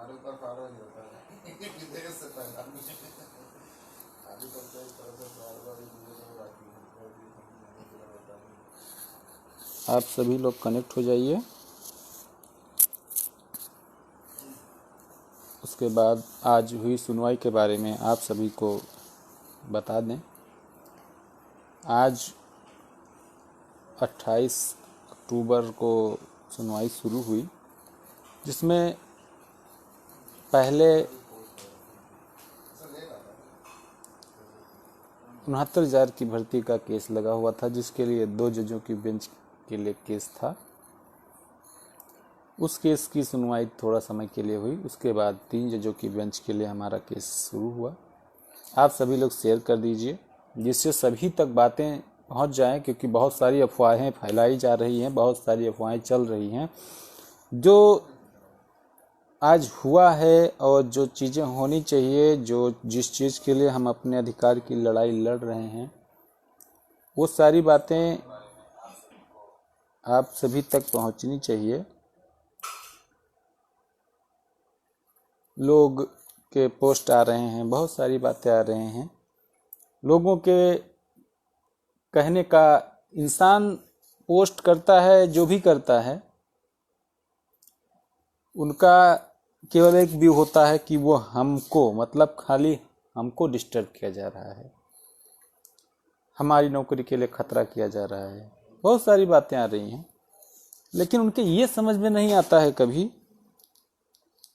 हमारे ऊपर फारो नहीं होता है विदेश से पहला आगे करते एक तरह से बार आप सभी लोग कनेक्ट हो जाइए। उसके बाद आज हुई सुनवाई के बारे में आप सभी को बता दें। आज 28 अक्टूबर को सुनवाई शुरू हुई, जिसमें पहले 69,000 की भर्ती का केस लगा हुआ था, जिसके लिए 2 जजों की बेंच के लिए केस था। उस केस की सुनवाई थोड़ा समय के लिए हुई। उसके बाद 3 जजों की बेंच के लिए हमारा केस शुरू हुआ। आप सभी लोग शेयर कर दीजिए, जिससे सभी तक बातें पहुंच जाएं, क्योंकि बहुत सारी अफवाहें फैलाई जा रही हैं, बहुत सारी अफवाहें चल रही हैं। जो आज हुआ है और जो चीज़ें होनी चाहिए, जो जिस चीज़ के लिए हम अपने अधिकार की लड़ाई लड़ रहे हैं, वो सारी बातें आप सभी तक पहुंचनी चाहिए। लोग के पोस्ट आ रहे हैं, बहुत सारी बातें आ रहे हैं। लोगों के कहने का, इंसान पोस्ट करता है जो भी करता है, उनका केवल एक व्यू होता है कि वो हमको, मतलब खाली हमको डिस्टर्ब किया जा रहा है, हमारी नौकरी के लिए खतरा किया जा रहा है। बहुत सारी बातें आ रही हैं, लेकिन उनके ये समझ में नहीं आता है कभी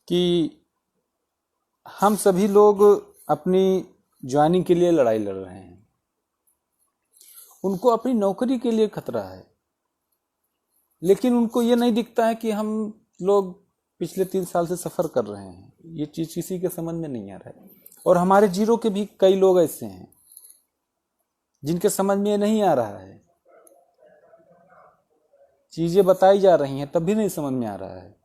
कि हम सभी लोग अपनी ज्वाइनिंग के लिए लड़ाई लड़ रहे हैं। उनको अपनी नौकरी के लिए खतरा है, लेकिन उनको ये नहीं दिखता है कि हम लोग पिछले 3 साल से सफ़र कर रहे हैं। ये चीज़ किसी के समझ में नहीं आ रहा है। और हमारे जीरो के भी कई लोग ऐसे हैं जिनके समझ में नहीं आ रहा है। चीज़ें बताई जा रही हैं, तब भी नहीं समझ में आ रहा है।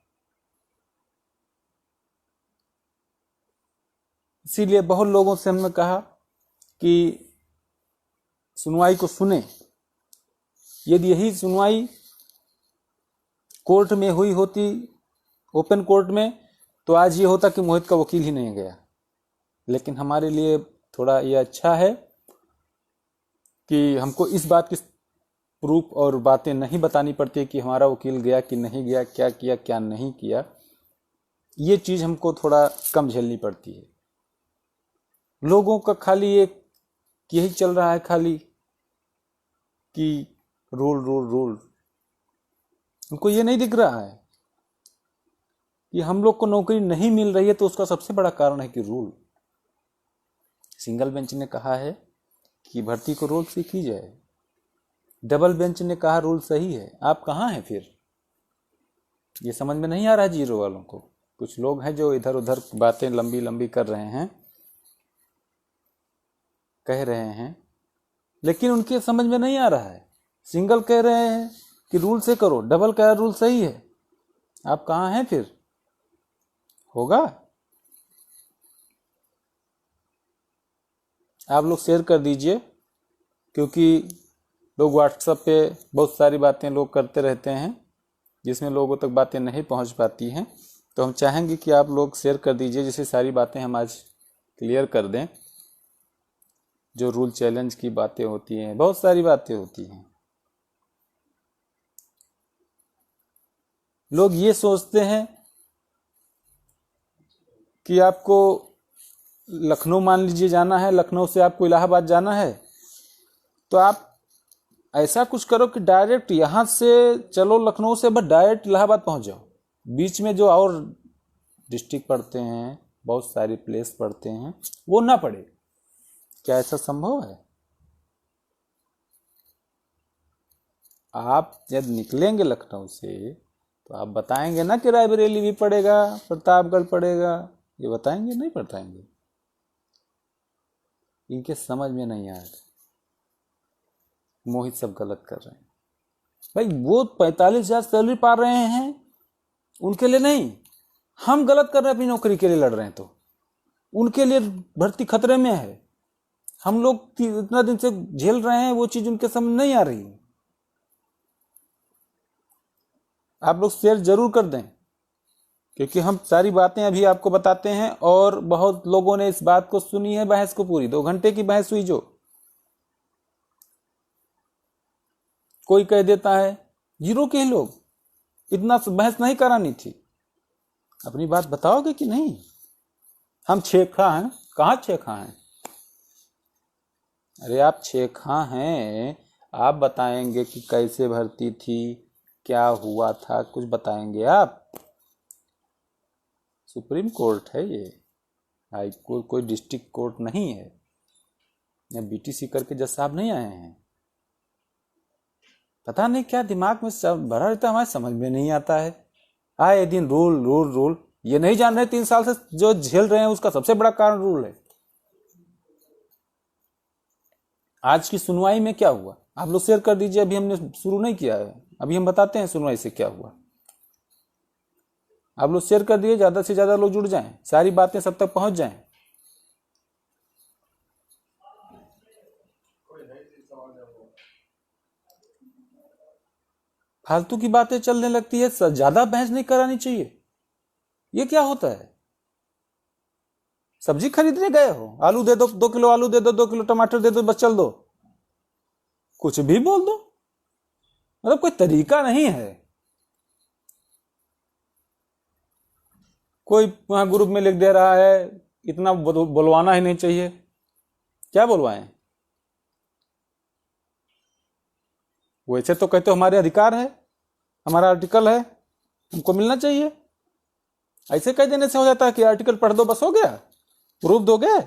इसीलिए बहुत लोगों से हमने कहा कि सुनवाई को सुने। यदि यही सुनवाई कोर्ट में हुई होती, ओपन कोर्ट में, तो आज ये होता कि मोहित का वकील ही नहीं गया। लेकिन हमारे लिए थोड़ा ये अच्छा है कि हमको इस बात की प्रूफ और बातें नहीं बतानी पड़ती कि हमारा वकील गया कि नहीं गया, क्या किया क्या नहीं किया। ये चीज़ हमको थोड़ा कम झेलनी पड़ती है। लोगों का खाली एक यही चल रहा है, खाली कि रूल रूल रूल। उनको ये नहीं दिख रहा है कि हम लोग को नौकरी नहीं मिल रही है, तो उसका सबसे बड़ा कारण है कि रूल। सिंगल बेंच ने कहा है कि भर्ती को रूल से की जाए, डबल बेंच ने कहा रूल सही है। आप कहाँ हैं फिर? ये समझ में नहीं आ रहा है जीरो वालों को। कुछ लोग हैं जो इधर उधर बातें लंबी लंबी कर रहे हैं, कह रहे हैं, लेकिन उनके समझ में नहीं आ रहा है। सिंगल कह रहे हैं कि रूल से करो, डबल कह रहा रूल सही है। आप कहाँ हैं फिर? होगा? आप लोग शेयर कर दीजिए, क्योंकि लोग व्हाट्सएप पे बहुत सारी बातें लोग करते रहते हैं, जिसमें लोगों तक बातें नहीं पहुंच पाती हैं। तो हम चाहेंगे कि आप लोग शेयर कर दीजिए, जिससे सारी बातें हम आज क्लियर कर दें। जो रूल चैलेंज की बातें होती हैं, बहुत सारी बातें होती हैं। लोग ये सोचते हैं कि आपको लखनऊ मान लीजिए जाना है, लखनऊ से आपको इलाहाबाद जाना है, तो आप ऐसा कुछ करो कि डायरेक्ट यहाँ से चलो लखनऊ से, बस डायरेक्ट इलाहाबाद पहुँच जाओ। बीच में जो और डिस्ट्रिक्ट पड़ते हैं, बहुत सारी प्लेस पड़ते हैं, वो ना पड़े। क्या ऐसा संभव है? आप जब निकलेंगे लखनऊ से, तो आप बताएंगे ना कि रायबरेली भी पड़ेगा, प्रतापगढ़ पड़ेगा। ये बताएंगे? नहीं बताएंगे। इनके समझ में नहीं आ रहा। मोहित सब गलत कर रहे हैं। भाई वो 45,000 सैलरी पा रहे हैं, उनके लिए नहीं। हम गलत कर रहे हैं, अपनी नौकरी के लिए लड़ रहे हैं, तो उनके लिए भर्ती खतरे में है। हम लोग इतना दिन से झेल रहे हैं, वो चीज उनके समझ नहीं आ रही। आप लोग शेयर जरूर कर दें, क्योंकि हम सारी बातें अभी आपको बताते हैं और बहुत लोगों ने इस बात को सुनी है, बहस को पूरी 2 घंटे की बहस हुई। जो कोई कह देता है जीरो के लोग, इतना बहस नहीं करानी थी। अपनी बात बताओगे कि नहीं? हम छेखा हैं? कहाँ छेखा हैं? अरे आप छेखा हैं, आप बताएंगे कि कैसे भर्ती थी, क्या हुआ था, कुछ बताएंगे आप। सुप्रीम कोर्ट है ये, हाई कोर्ट कोई डिस्ट्रिक्ट कोर्ट नहीं है। या बीटीसी करके जज साहब नहीं आए हैं। पता नहीं क्या दिमाग में सब भरा रहता है, हमारे समझ में नहीं आता है। आए दिन रूल रूल रूल, ये नहीं जान रहे 3 साल से जो झेल रहे हैं उसका सबसे बड़ा कारण रूल है। आज की सुनवाई में क्या हुआ आप लोग शेयर कर दीजिए, अभी हमने शुरू नहीं किया है, अभी हम बताते हैं सुनवाई से क्या हुआ। आप लोग शेयर कर दिए, ज्यादा से ज्यादा लोग जुड़ जाएं, सारी बातें सब तक पहुंच जाएं। फालतू की बातें चलने लगती है, ज्यादा बहस नहीं करानी चाहिए। ये क्या होता है? सब्जी खरीदने गए हो, आलू दे दो 2 किलो, आलू दे दो 2 किलो, टमाटर दे दो, बस चल दो, कुछ भी बोल दो। मतलब कोई तरीका नहीं है। कोई वहां ग्रुप में लिख दे रहा है इतना बुलवाना ही नहीं चाहिए। क्या बुलवाएं? वैसे तो कहते हो हमारे अधिकार है, हमारा आर्टिकल है, हमको मिलना चाहिए। ऐसे कह देने से हो जाता है कि आर्टिकल पढ़ दो बस हो गया, प्रूफ दोगे।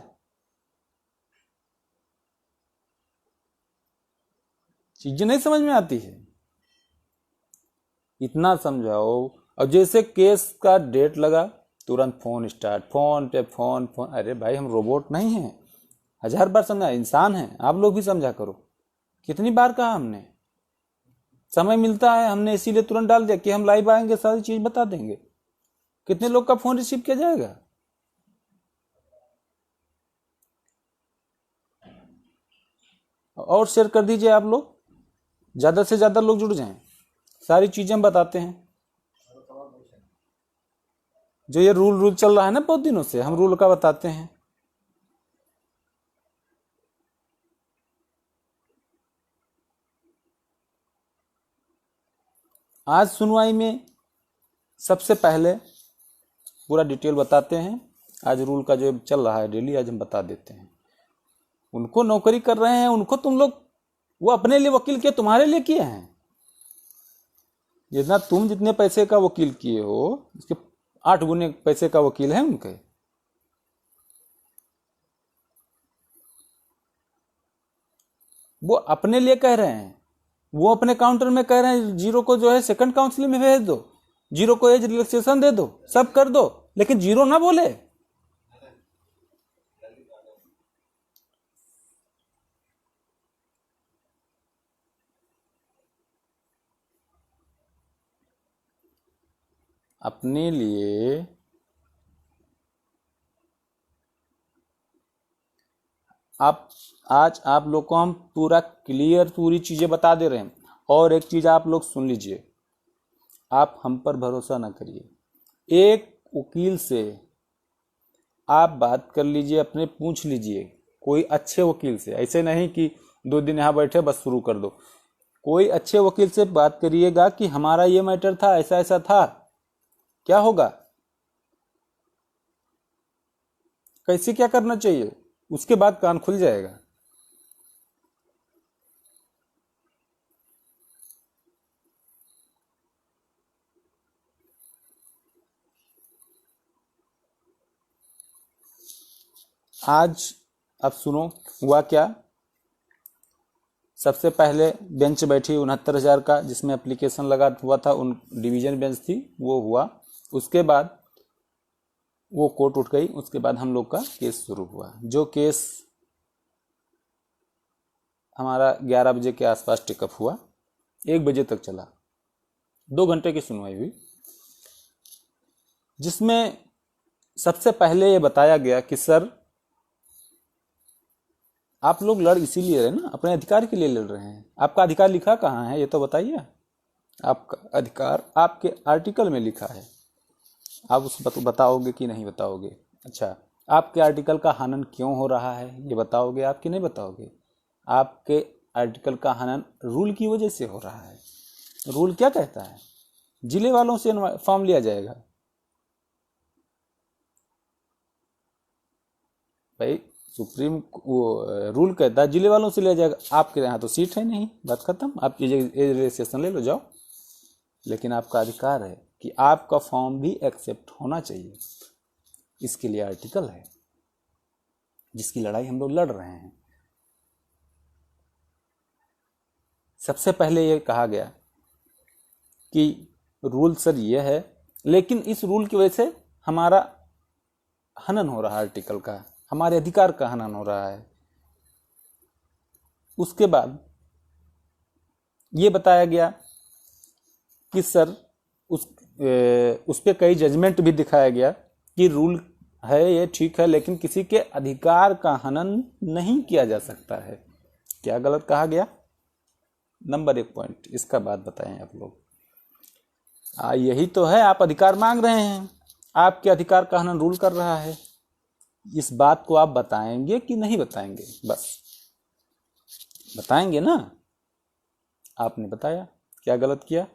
चीजें नहीं समझ में आती है, इतना समझाओ। और जैसे केस का डेट लगा तुरंत फोन स्टार्ट, फोन पे फोन फोन। अरे भाई हम रोबोट नहीं हैं, 1000 बार समझा, इंसान हैं, आप लोग भी समझा करो। कितनी बार कहा हमने, समय मिलता है हमने इसीलिए तुरंत डाल दिया कि हम लाइव आएंगे, सारी चीज बता देंगे। कितने लोग का फोन रिसीव किया जाएगा? और शेयर कर दीजिए आप लोग, ज्यादा से ज्यादा लोग जुड़ जाएं, सारी चीजें हम बताते हैं। जो ये रूल चल रहा है ना बहुत दिनों से, हम रूल का बताते हैं। आज सुनवाई में सबसे पहले पूरा डिटेल बताते हैं। आज रूल का जो चल रहा है डेली, आज हम बता देते हैं। उनको नौकरी कर रहे हैं, उनको तुम लोग, वो अपने लिए वकील किए, तुम्हारे लिए किए हैं। जितना तुम जितने पैसे का वकील किए हो उसके 8 गुने पैसे का वकील है उनके। वो अपने लिए कह रहे हैं, वो अपने काउंटर में कह रहे हैं जीरो को जो है सेकंड काउंसिलिंग में भेज दो, जीरो को एज रिलैक्सेशन दे दो, सब कर दो, लेकिन जीरो ना बोले। अपने लिए आज आप लोग को हम पूरा क्लियर पूरी चीजें बता दे रहे हैं। और एक चीज आप लोग सुन लीजिए, आप हम पर भरोसा ना करिए। एक वकील से आप बात कर लीजिए, अपने पूछ लीजिए कोई अच्छे वकील से। ऐसे नहीं कि 2 दिन यहां बैठे बस शुरू कर दो। कोई अच्छे वकील से बात करिएगा कि हमारा ये मैटर था, ऐसा ऐसा था, क्या होगा, कैसे क्या करना चाहिए, उसके बाद कान खुल जाएगा। आज अब सुनो हुआ क्या। सबसे पहले बेंच बैठी 69,000 का, जिसमें एप्लीकेशन लगा हुआ था, उन डिवीजन बेंच थी, वो हुआ। उसके बाद वो कोर्ट उठ गई। उसके बाद हम लोग का केस शुरू हुआ। जो केस हमारा 11 बजे के आसपास टेकअप हुआ, 1 बजे तक चला, 2 घंटे की सुनवाई हुई, जिसमें सबसे पहले ये बताया गया कि सर आप लोग लड़ इसीलिए रहे ना, अपने अधिकार के लिए लड़ रहे हैं। आपका अधिकार लिखा कहाँ है ये तो बताइए। आपका अधिकार आपके आर्टिकल में लिखा है, आप उस बताओगे कि नहीं बताओगे? अच्छा, आपके आर्टिकल का हनन क्यों हो रहा है ये बताओगे आप कि नहीं बताओगे? आपके आर्टिकल का हनन रूल की वजह से हो रहा है। रूल क्या कहता है? जिले वालों से फॉर्म लिया जाएगा। भाई सुप्रीम रूल कहता है जिले वालों से लिया जाएगा। आपके यहाँ तो सीट है नहीं, बात खत्म। आप रजिस्ट्रेशन ले लो, जाओ। लेकिन आपका अधिकार है कि आपका फॉर्म भी एक्सेप्ट होना चाहिए। इसके लिए आर्टिकल है जिसकी लड़ाई हम लोग लड़ रहे हैं। सबसे पहले ये कहा गया कि रूल सर ये है, लेकिन इस रूल की वजह से हमारा हनन हो रहा है, आर्टिकल का, हमारे अधिकार का हनन हो रहा है। उसके बाद ये बताया गया कि सर उस पे कई जजमेंट भी दिखाया गया कि रूल है ये ठीक है, लेकिन किसी के अधिकार का हनन नहीं किया जा सकता है। क्या गलत कहा गया? नंबर 1 पॉइंट, इसका बात बताएं आप लोग। यही तो है, आप अधिकार मांग रहे हैं, आपके अधिकार का हनन रूल कर रहा है। इस बात को आप बताएंगे कि नहीं बताएंगे? बस बताएंगे ना। आपने बताया, क्या गलत किया?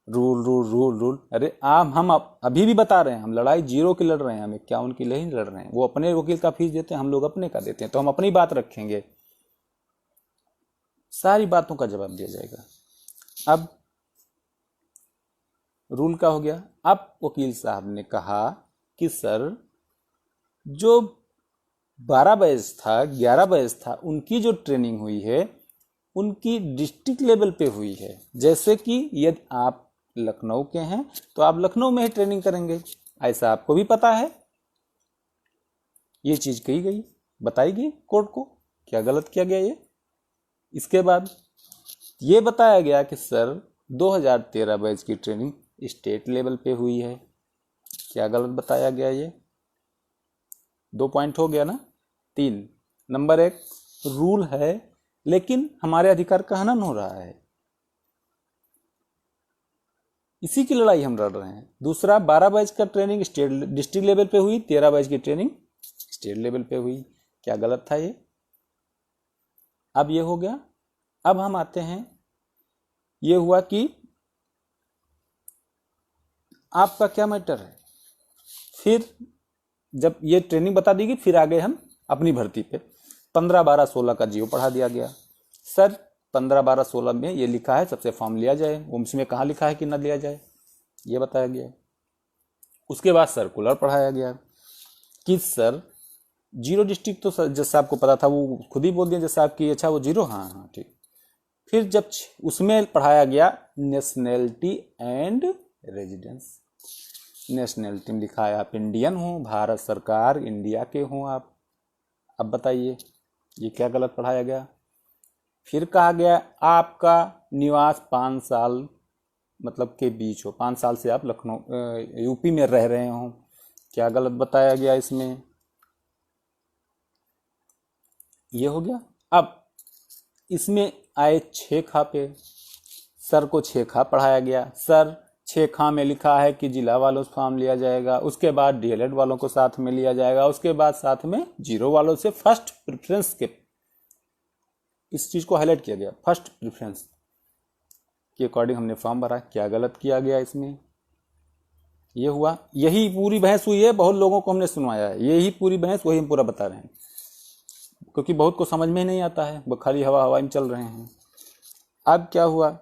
Rule rule rule rule. अरे हम अभी भी बता रहे हैं, हम लड़ाई 0 की लड़ रहे हैं, हम 51 की नहीं लड़ रहे हैं। वो अपने वकील का फीस देते हैं, हम लोग अपने का देते हैं, तो हम अपनी बात रखेंगे, सारी बातों का जवाब दिया जाएगा। अब रूल का हो गया। अब वकील साहब ने कहा कि सर जो 12 बैच था, 11 बैच था, उनकी जो ट्रेनिंग हुई है उनकी डिस्ट्रिक्ट लेवल पे हुई है। जैसे कि यदि आप लखनऊ के हैं तो आप लखनऊ में ही ट्रेनिंग करेंगे, ऐसा आपको भी पता है। ये चीज कही गई, बताई गई कोर्ट को। क्या गलत किया गया ये? इसके बाद ये बताया गया कि सर 2013 बैच की ट्रेनिंग स्टेट लेवल पे हुई है। क्या गलत बताया गया ये? 2 पॉइंट हो गया ना। 3, नंबर 1 रूल है लेकिन हमारे अधिकार का हनन हो रहा है, इसी की लड़ाई हम लड़ रहे हैं। दूसरा, 12 बैच का ट्रेनिंग स्टेट डिस्ट्रिक्ट लेवल पे हुई, 13 बैच की ट्रेनिंग स्टेट लेवल पे हुई। क्या गलत था ये? अब ये हो गया। अब हम आते हैं, ये हुआ कि आपका क्या मैटर है। फिर जब ये ट्रेनिंग बता दी गई, फिर आ गए हम अपनी भर्ती पे। 15, 12, 16 का जीओ पढ़ा दिया गया। सर 15, 12, 16 में ये लिखा है सबसे फॉर्म लिया जाए, उसमें कहाँ लिखा है कि ना लिया जाए, ये बताया गया। उसके बाद सर्कुलर पढ़ाया गया कि सर 0 डिस्ट्रिक्ट तो जज साहब को पता था, वो खुद ही बोल दिया जज साहब की अच्छा वो 0, हाँ हाँ ठीक। फिर जब उसमें पढ़ाया गया नेशनैलिटी एंड रेजिडेंस। नेशनैलिटी में लिखा है आप इंडियन हो, भारत सरकार इंडिया के हो आप। अब बताइए ये क्या गलत पढ़ाया गया? फिर कहा गया आपका निवास 5 साल मतलब के बीच हो, 5 साल से आप लखनऊ यूपी में रह रहे हो। क्या गलत बताया गया इसमें? ये हो गया। अब इसमें आए 6 खा पे। सर को 6 खा पढ़ाया गया। सर 6 खा में लिखा है कि जिला वालों से फॉर्म लिया जाएगा, उसके बाद डीएलएड वालों को साथ में लिया जाएगा, उसके बाद साथ में 0 वालों से फर्स्ट प्रेफरेंस के, इस चीज को हाईलाइट किया गया, फर्स्ट प्रेफरेंस के अकॉर्डिंग हमने फॉर्म भरा। क्या गलत किया गया इसमें? ये हुआ। यही पूरी बहस हुई है, बहुत लोगों को हमने सुनवाया है, यही पूरी बहस, वही हम पूरा बता रहे हैं, क्योंकि बहुत को समझ में ही नहीं आता है, वो खाली हवा हवा में चल रहे हैं। अब क्या हुआ?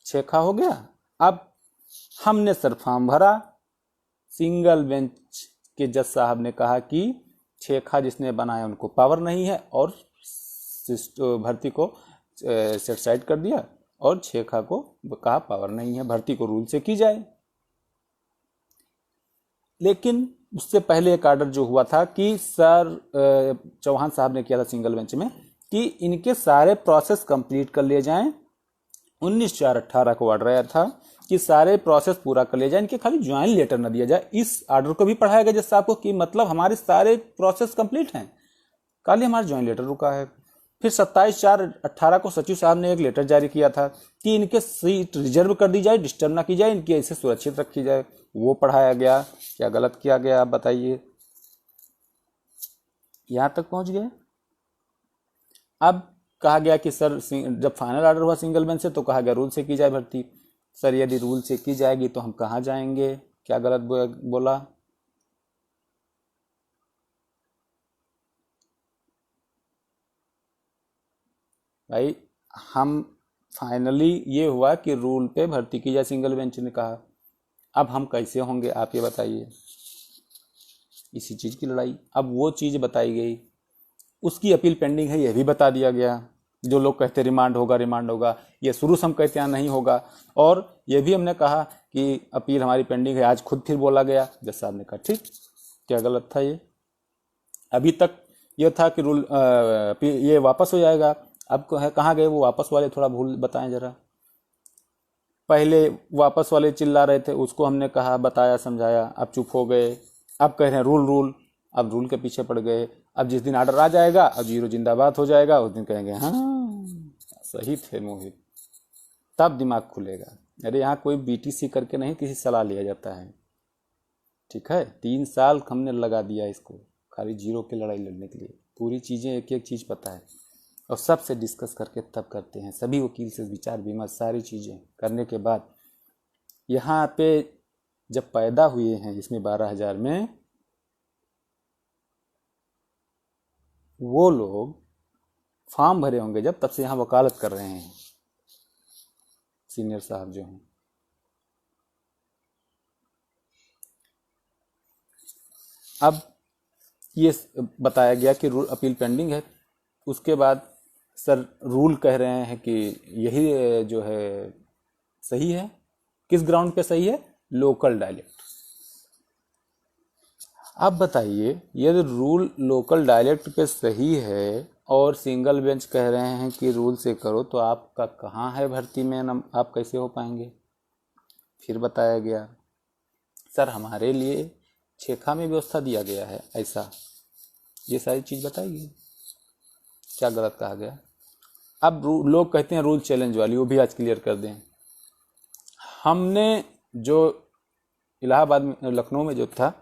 6 खा हो गया। अब हमने सर फॉर्म भरा, सिंगल बेंच के जज साहब ने कहा कि 6 खा जिसने बनाया उनको पावर नहीं है, और भर्ती को सेट साइड कर दिया, और 6 खा को कहा पावर नहीं है, भर्ती को रूल से की जाए। लेकिन उससे पहले एक आर्डर जो हुआ था कि सर चौहान साहब ने किया था सिंगल बेंच में कि इनके सारे प्रोसेस कंप्लीट कर लिए जाएं। 19/4/18 को ऑर्डर आया था कि सारे प्रोसेस पूरा कर लिए जाए, इनके खाली ज्वाइन लेटर न दिया जाए। इस ऑर्डर को भी पढ़ाया गया जज साहब को कि मतलब हमारे सारे प्रोसेस कंप्लीट हैं, खाली हमारा ज्वाइन लेटर रुका है। फिर 27/4/18 को सचिव साहब ने एक लेटर जारी किया था कि इनके सीट रिजर्व कर दी जाए, डिस्टर्ब ना की जाए, इनकी ऐसे सुरक्षित रखी जाए। वो पढ़ाया गया। क्या गलत किया गया आप बताइए। यहाँ तक पहुँच गए। अब कहा गया कि सर जब फाइनल ऑर्डर हुआ सिंगल बेंच से तो कहा गया रूल से की जाए भर्ती। सर यदि रूल से की जाएगी तो हम कहाँ जाएंगे। क्या गलत बोला। भाई हम फाइनली ये हुआ कि रूल पे भर्ती की जाए, सिंगल बेंच ने कहा। अब हम कैसे होंगे आप ये बताइए। इसी चीज़ की लड़ाई। अब वो चीज़ बताई गई, उसकी अपील पेंडिंग है, यह भी बता दिया गया। जो लोग कहते रिमांड होगा रिमांड होगा, ये शुरू से हम कहते हैं नहीं होगा। और ये भी हमने कहा कि अपील हमारी पेंडिंग है, आज खुद फिर बोला गया। जज साहब ने कहा ठीक। क्या गलत था ये। अभी तक ये था कि रूल ये वापस हो जाएगा। अब कहाँ गए वो वापस वाले, थोड़ा भूल बताएं जरा। पहले वापस वाले चिल्ला रहे थे, उसको हमने कहा बताया समझाया, अब चुप हो गए। अब कह रहे हैं रूल रूल, अब रूल के पीछे पड़ गए। अब जिस दिन ऑर्डर आ जाएगा अब जीरो जिंदाबाद हो जाएगा, उस दिन कहेंगे हाँ सही थे मोहित, तब दिमाग खुलेगा। अरे यहाँ कोई बीटीसी करके नहीं किसी सलाह लिया जाता है, ठीक है। 3 साल हमने लगा दिया इसको खाली जीरो की लड़ाई लड़ने के लिए। पूरी चीज़ें एक एक चीज़ पता है और सबसे डिस्कस करके तब करते हैं, सभी वकील से विचार विमर्श सारी चीज़ें करने के बाद यहाँ पे जब पैदा हुए हैं इसमें 12,000 में, वो लोग फॉर्म भरे होंगे जब, तब से यहाँ वकालत कर रहे हैं सीनियर साहब जो हैं। अब ये बताया गया कि रूल अपील पेंडिंग है। उसके बाद सर रूल कह रहे हैं कि यही जो है सही है। किस ग्राउंड पे सही है। Local dialect. अब बताइए यदि रूल लोकल डायलेक्ट पे सही है और सिंगल बेंच कह रहे हैं कि रूल से करो, तो आपका कहाँ है भर्ती में आप कैसे हो पाएंगे। फिर बताया गया सर हमारे लिए छेखा में व्यवस्था दिया गया है ऐसा, ये सारी चीज़ बताइए। क्या गलत कहा गया। अब लोग कहते हैं रूल चैलेंज वाली, वो भी आज क्लियर कर दें। हमने जो इलाहाबाद में लखनऊ में जो था,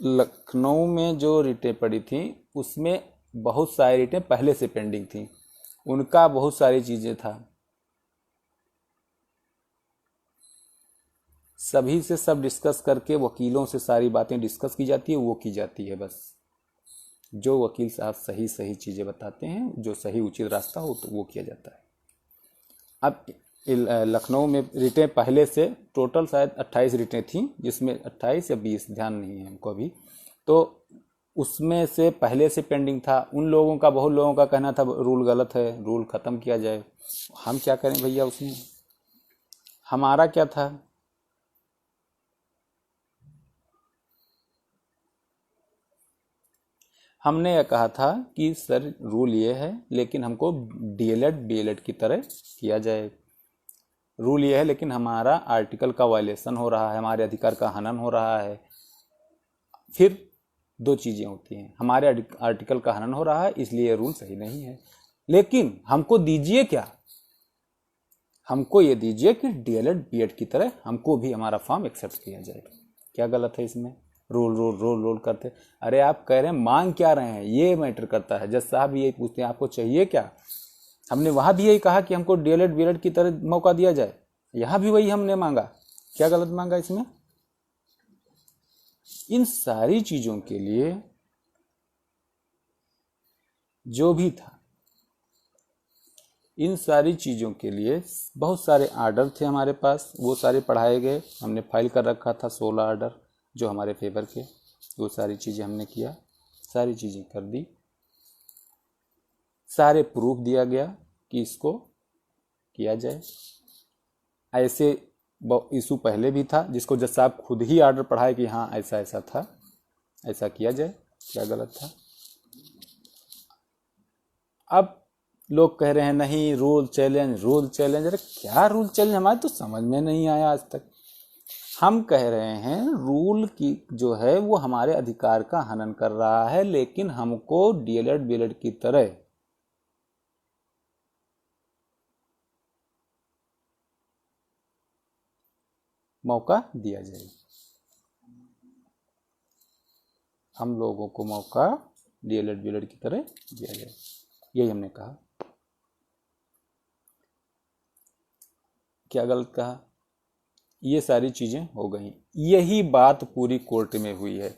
लखनऊ में जो रिटें पड़ी थी उसमें बहुत सारी रिटें पहले से पेंडिंग थी, उनका बहुत सारी चीज़ें था। सभी से सब डिस्कस करके वकीलों से सारी बातें डिस्कस की जाती है, वो की जाती है। बस जो वकील साहब सही सही चीज़ें बताते हैं, जो सही उचित रास्ता हो तो वो किया जाता है। अब लखनऊ में रिटें पहले से टोटल शायद 28 रिटें थी, जिसमें 28 या 20 ध्यान नहीं है हमको अभी, तो उसमें से पहले से पेंडिंग था। उन लोगों का, बहुत लोगों का कहना था रूल गलत है, रूल ख़त्म किया जाए। हम क्या करें भैया उसमें, हमारा क्या था। हमने यह कहा था कि सर रूल ये है लेकिन हमको डीएलएड बीएलएड की तरह किया जाए। रूल ये है लेकिन हमारा आर्टिकल का वायलेशन हो रहा है, हमारे अधिकार का हनन हो रहा है। फिर दो चीज़ें होती हैं, हमारे आर्टिकल का हनन हो रहा है इसलिए रूल सही नहीं है, लेकिन हमको दीजिए क्या, हमको ये दीजिए कि डीएलएड बीएड की तरह हमको भी हमारा फॉर्म एक्सेप्ट किया जाए। क्या गलत है इसमें। रोल रोल रोल रोल करते। अरे आप कह रहे हैं मांग क्या रहे हैं, ये मैटर करता है। जज साहब यही पूछते हैं आपको चाहिए क्या। हमने वहां भी यही कहा कि हमको डीएलएड बीएड की तरह मौका दिया जाए, यहां भी वही हमने मांगा। क्या गलत मांगा इसमें। इन सारी चीजों के लिए जो भी था, इन सारी चीज़ों के लिए बहुत सारे आर्डर थे हमारे पास, वो सारे पढ़ाए गए। हमने फाइल कर रखा था 16 आर्डर जो हमारे फेवर के, वो सारी चीज़ें हमने किया, सारी चीज़ें कर दी, सारे प्रूफ दिया गया कि इसको किया जाए। ऐसे इशू पहले भी था जिसको जज साहब खुद ही आर्डर पढ़ाए कि हाँ ऐसा ऐसा था, ऐसा किया जाए। क्या गलत था। अब लोग कह रहे हैं नहीं रूल चैलेंज, रूल चैलेंज। अरे क्या रूल चैलेंज, हमारे तो समझ में नहीं आया आज तक। हम कह रहे हैं रूल की जो है वो हमारे अधिकार का हनन कर रहा है, लेकिन हमको डीएलएड बीएलएड की तरह मौका दिया जाए, हम लोगों को मौका डीएलएड बीएलएड की तरह दिया जाए, यही हमने कहा। क्या गलत कहा? ये सारी चीजें हो गई, यही बात पूरी कोर्ट में हुई है।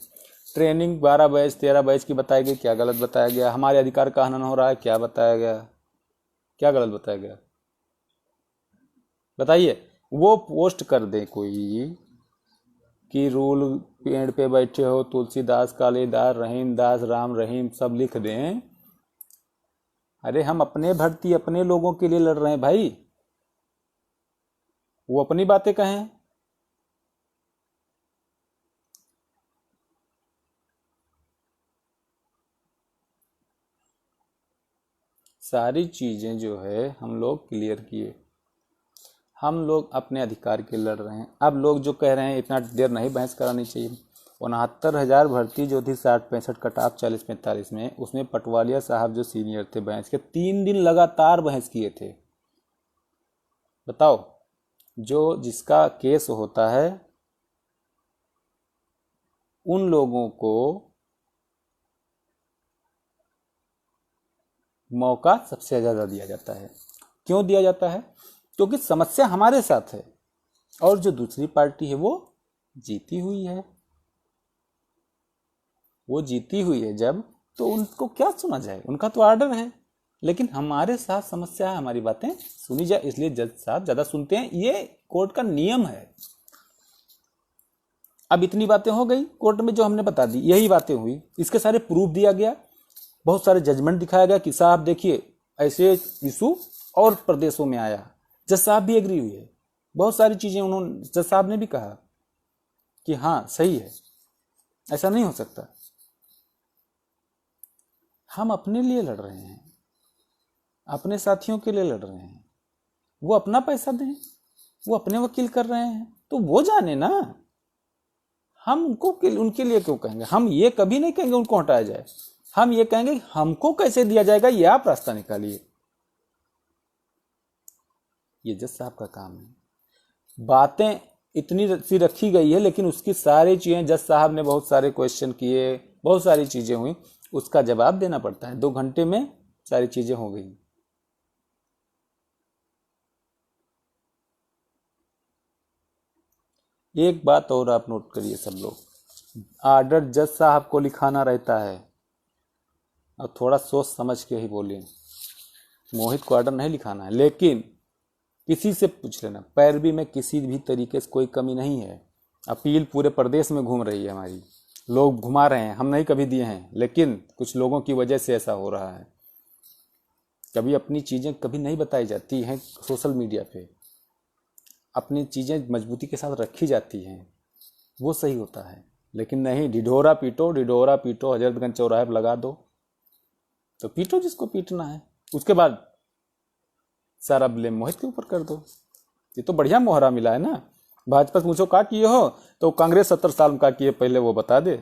ट्रेनिंग 12 बैच 13 बैच की बताई गई, क्या गलत बताया गया? हमारे अधिकार का हनन हो रहा है, क्या बताया गया? क्या गलत बताया गया? बताइए। वो पोस्ट कर दे कोई कि रूल पेड़ पे बैठे हो, तुलसीदास, कालिदास, रहीमदास, राम रहीम सब लिख दें। अरे हम अपने भर्ती अपने लोगों के लिए लड़ रहे हैं भाई, वो अपनी बातें कहें। सारी चीजें जो है हम लोग क्लियर किए, हम लोग अपने अधिकार के लड़ रहे हैं। अब लोग जो कह रहे हैं इतना देर नहीं बहस करानी चाहिए, 69,000 भर्ती जो थी 60-65 कटाप 40-45 में, उसमें पटवालिया साहब जो सीनियर थे बहस के 3 दिन लगातार बहस किए थे। बताओ, जो जिसका केस होता है उन लोगों को मौका सबसे ज्यादा दिया जाता है। क्यों दिया जाता है? क्योंकि समस्या हमारे साथ है और जो दूसरी पार्टी है वो जीती हुई है, वो जीती हुई है जब, तो उनको क्या सुना जाए, उनका तो ऑर्डर है। लेकिन हमारे साथ समस्या है, हमारी बातें सुनी जाए, इसलिए जज साहब ज्यादा सुनते हैं, ये कोर्ट का नियम है। अब इतनी बातें हो गई कोर्ट में जो हमने बता दी, यही बातें हुई, इसके सारे प्रूफ दिया गया, बहुत सारे जजमेंट दिखाया गया कि साहब देखिए ऐसे इशू और प्रदेशों में आया, जज साहब भी एग्री हुए, बहुत सारी चीजें उन्होंने, जज साहब ने भी कहा कि हाँ सही है, ऐसा नहीं हो सकता। हम अपने लिए लड़ रहे हैं, अपने साथियों के लिए लड़ रहे हैं, वो अपना पैसा दें, वो अपने वकील कर रहे हैं तो वो जाने ना, हम उनको उनके लिए क्यों कहेंगे? हम ये कभी नहीं कहेंगे उनको हटाया जाए, हम ये कहेंगे हमको कैसे दिया जाएगा, ये आप रास्ता निकालिए। ये जज साहब का काम है। बातें इतनी सी रखी गई है, लेकिन उसकी सारी चीजें जज साहब ने बहुत सारे क्वेश्चन किए, बहुत सारी चीजें हुई, उसका जवाब देना पड़ता है। 2 घंटे में सारी चीजें हो गई। एक बात और आप नोट करिए सब लोग, ऑर्डर जज साहब को लिखाना रहता है, और थोड़ा सोच समझ के ही बोलिए, मोहित को ऑर्डर नहीं लिखाना है। लेकिन किसी से पूछ लेना, पैरवी में किसी भी तरीके से कोई कमी नहीं है। अपील पूरे प्रदेश में घूम रही है हमारी, लोग घुमा रहे हैं, हम नहीं कभी दिए हैं, लेकिन कुछ लोगों की वजह से ऐसा हो रहा है। कभी अपनी चीज़ें कभी नहीं बताई जाती हैं सोशल मीडिया पे, अपनी चीज़ें मजबूती के साथ रखी जाती हैं, वो सही होता है। लेकिन नहीं, ढिढोरा पीटो, हजरतगंज चौराहे पर लगा दो, तो पीटो जिसको पीटना है, उसके बाद सारा ब्लेम मोहित के ऊपर कर दो। ये तो बढ़िया मोहरा मिला है ना। भाजपा से पूछो क्या किए हो, तो कांग्रेस 70 साल में क्या किए पहले वो बता दे।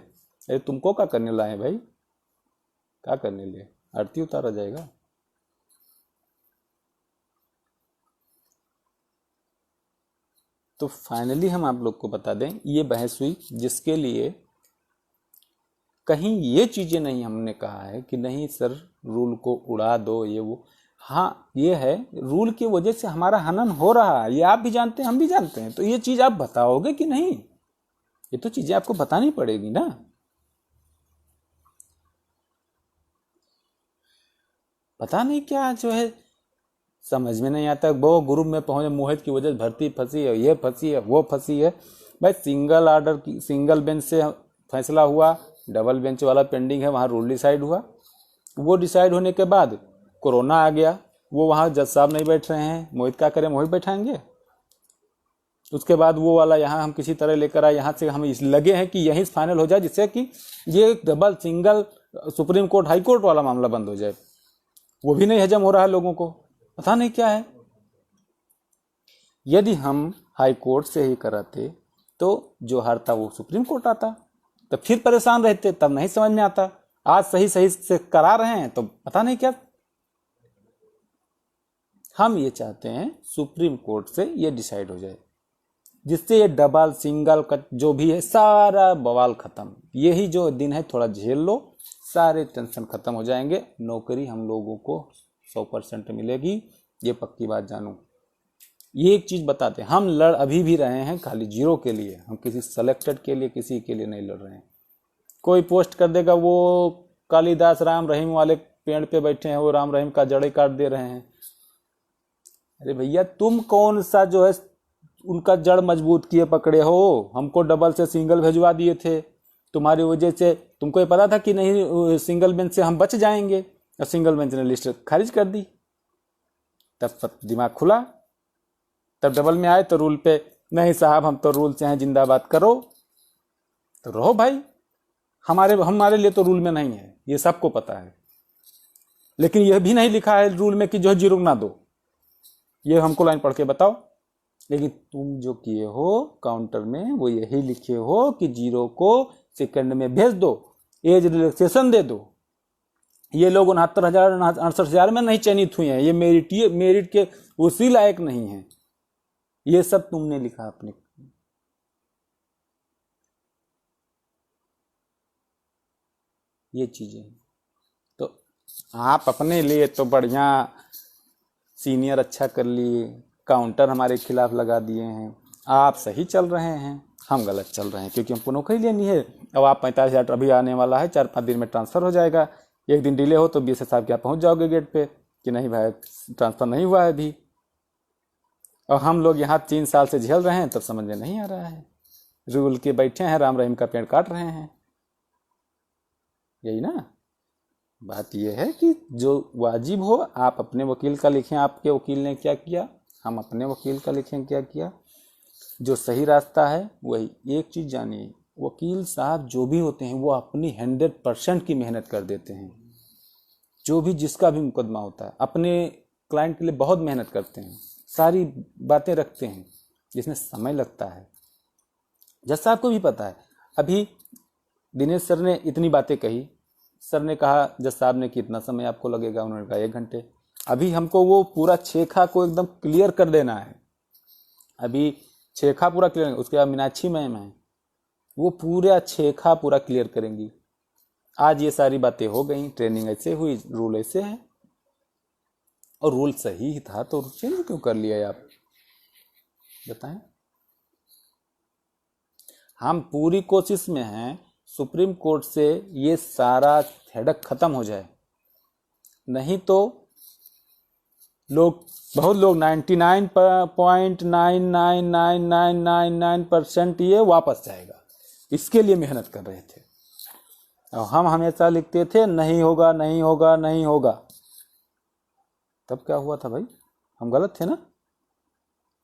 अरे तुमको क्या करने लाए भाई, क्या करने लिए? आरती उतारा जाएगा। तो फाइनली हम आप लोग को बता दें, ये बहस हुई जिसके लिए कहीं ये चीजें नहीं हमने कहा है कि नहीं सर रूल को उड़ा दो ये वो। हाँ ये है, रूल की वजह से हमारा हनन हो रहा है, ये आप भी जानते हैं, हम भी जानते हैं। तो ये चीज आप बताओगे कि नहीं? ये तो चीजें आपको बतानी पड़ेगी ना। पता नहीं क्या जो है, समझ में नहीं आता। वो ग्रुप में पहुंचे, मोहित की वजह से भर्ती फंसी है, ये फंसी है, वो फंसी है। भाई सिंगल ऑर्डर की, सिंगल बेंच से फैसला हुआ, डबल बेंच वाला पेंडिंग है, वहां रूल डिसाइड हुआ। वो डिसाइड होने के बाद कोरोना आ गया, वो वहां जज साहब नहीं बैठ रहे हैं, मोहित क्या करें, मोहित बैठाएंगे। उसके बाद वो वाला यहाँ हम किसी तरह लेकर आए, यहाँ से हम इस लगे हैं कि यहीं फाइनल हो जाए, जिससे कि ये double single supreme court high court वाला मामला बंद हो जाए। वो भी नहीं हजम हो रहा है लोगों को, पता नहीं क्या है। यदि हम हाई कोर्ट से ही कराते तो जो हारता वो सुप्रीम कोर्ट आता, तो फिर परेशान रहते, तब नहीं समझ में आता। आज सही सही से करा रहे हैं तो पता नहीं क्या। हम ये चाहते हैं सुप्रीम कोर्ट से ये डिसाइड हो जाए, जिससे ये डबल सिंगल कट जो भी है सारा बवाल खत्म। यही जो दिन है थोड़ा झेल लो, सारे टेंशन खत्म हो जाएंगे। नौकरी हम लोगों को 100% मिलेगी, ये पक्की बात जानो। ये एक चीज बताते हैं, हम लड़ अभी भी रहे हैं खाली जीरो के लिए, हम किसी सेलेक्टेड के लिए किसी के लिए नहीं लड़ रहे हैं। कोई पोस्ट कर देगा वो कालिदास राम रहीम वाले पेड़ पे बैठे हैं, वो राम रहीम का जड़े काट दे रहे हैं। अरे भैया तुम कौन सा जो है उनका जड़ मजबूत किए पकड़े हो? हमको डबल से सिंगल भेजवा दिए थे, तुम्हारी वजह से तुमको ये पता था कि नहीं सिंगल बेंच से हम बच जाएंगे, और सिंगल बेंच ने लिस्ट खारिज कर दी। तब दिमाग खुला, तब डबल में आए तो रूल पे नहीं साहब हम तो रूल से हैं, जिंदाबाद करो। तो रहो भाई, हमारे लिए तो रूल में नहीं है, ये सबको पता है। लेकिन यह भी नहीं लिखा है रूल में कि जो जीरो ना दो, ये हमको लाइन पढ़ के बताओ। लेकिन तुम जो किए हो काउंटर में वो यही लिखे हो कि जीरो को सेकंड में भेज दो, एज रिलैक्सेशन दे दो। ये लोग 69,000 68,000 में नहीं चयनित हुए हैं, ये मेरिट के उसी लायक नहीं है। ये सब तुमने लिखा अपने। ये चीजें तो आप अपने लिए तो बढ़िया सीनियर अच्छा कर लिए, काउंटर हमारे खिलाफ लगा दिए हैं, आप सही चल रहे हैं, हम गलत चल रहे हैं, क्योंकि हमको नौकरी लेनी है। अब आप 45,000 अभी आने वाला है, 4-5 दिन में ट्रांसफर हो जाएगा। एक दिन डिले हो तो BSS साहब क्या पहुंच जाओगे गेट पे कि नहीं भाई ट्रांसफर नहीं हुआ है अभी। और हम लोग यहाँ 3 साल से झेल रहे हैं, तब समझ में नहीं आ रहा है। रूल के बैठे हैं, राम रहीम का पेड़ काट रहे हैं। यही ना बात। यह है कि जो वाजिब हो आप अपने वकील का लिखें, आपके वकील ने क्या किया, हम अपने वकील का लिखें क्या किया, जो सही रास्ता है वही। एक चीज जानिए, वकील साहब जो भी होते हैं वो अपनी 100% की मेहनत कर देते हैं। जो भी जिसका भी मुकदमा होता है अपने क्लाइंट के लिए बहुत मेहनत करते हैं, सारी बातें रखते हैं, जिसमें समय लगता है। जज साहब को भी पता है। अभी दिनेश सर ने इतनी बातें कही, सर ने कहा जज साहब ने कि इतना समय आपको लगेगा, उन्होंने कहा 1 घंटे। अभी हमको वो पूरा छेखा को एकदम क्लियर कर देना है। अभी छेखा पूरा क्लियर, उसके बाद मीनाक्षी मैम है, वो पूरा छेखा पूरा क्लियर करेंगी। आज ये सारी बातें हो गई, ट्रेनिंग ऐसे हुई, रूल ऐसे है। और रूल सही ही था तो चेंज क्यों कर लिया आप बताएं। हम पूरी कोशिश में हैं सुप्रीम कोर्ट से ये सारा हेडक खत्म हो जाए, नहीं तो बहुत लोग 99.999999% ये वापस जाएगा। इसके लिए मेहनत कर रहे थे और हम हमेशा लिखते थे नहीं होगा नहीं होगा नहीं होगा। तब क्या हुआ था भाई, हम गलत थे ना।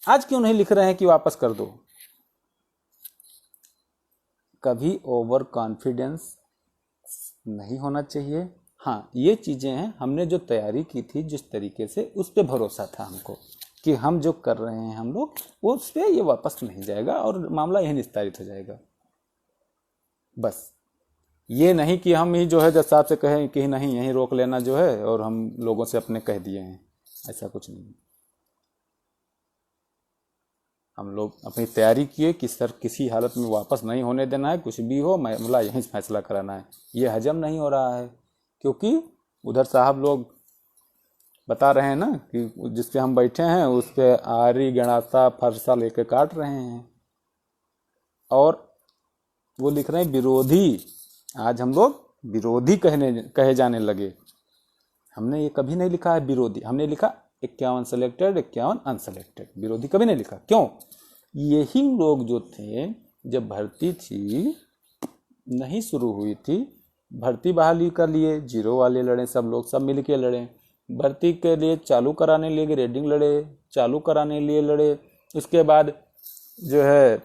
आज क्यों नहीं लिख रहे हैं कि वापस कर दो। कभी ओवर कॉन्फिडेंस नहीं होना चाहिए। हाँ ये चीजें हैं, हमने जो तैयारी की थी जिस तरीके से, उस पर भरोसा था हमको कि हम जो कर रहे हैं हम लोग वो उस पर ये वापस नहीं जाएगा और मामला यही निस्तारित हो जाएगा। बस ये नहीं कि हम ही जो है जज साहब से कहें कि नहीं यहीं रोक लेना जो है और हम लोगों से अपने कह दिए हैं, ऐसा कुछ नहीं। हम लोग अपनी तैयारी किए कि सर किसी हालत में वापस नहीं होने देना है, कुछ भी हो मामला यहीं फैसला कराना है। ये हजम नहीं हो रहा है क्योंकि उधर साहब लोग बता रहे हैं ना कि जिस पे हम बैठे हैं उस पे आरी गणासा फरसा लेके काट रहे हैं और वो लिख रहे हैं विरोधी। आज हम लोग विरोधी कहे जाने लगे। हमने ये कभी नहीं लिखा है विरोधी, हमने लिखा 51 सेलेक्टेड 51 अनसेलेक्टेड, विरोधी कभी नहीं लिखा। क्यों? यही लोग जो थे जब भर्ती थी नहीं शुरू हुई थी, भर्ती बहाली कर लिए, जीरो वाले लड़े, सब लोग सब मिल के लड़े, भर्ती के लिए चालू कराने लिए ग्रेडिंग लड़े, चालू कराने लिए लड़े। उसके बाद जो है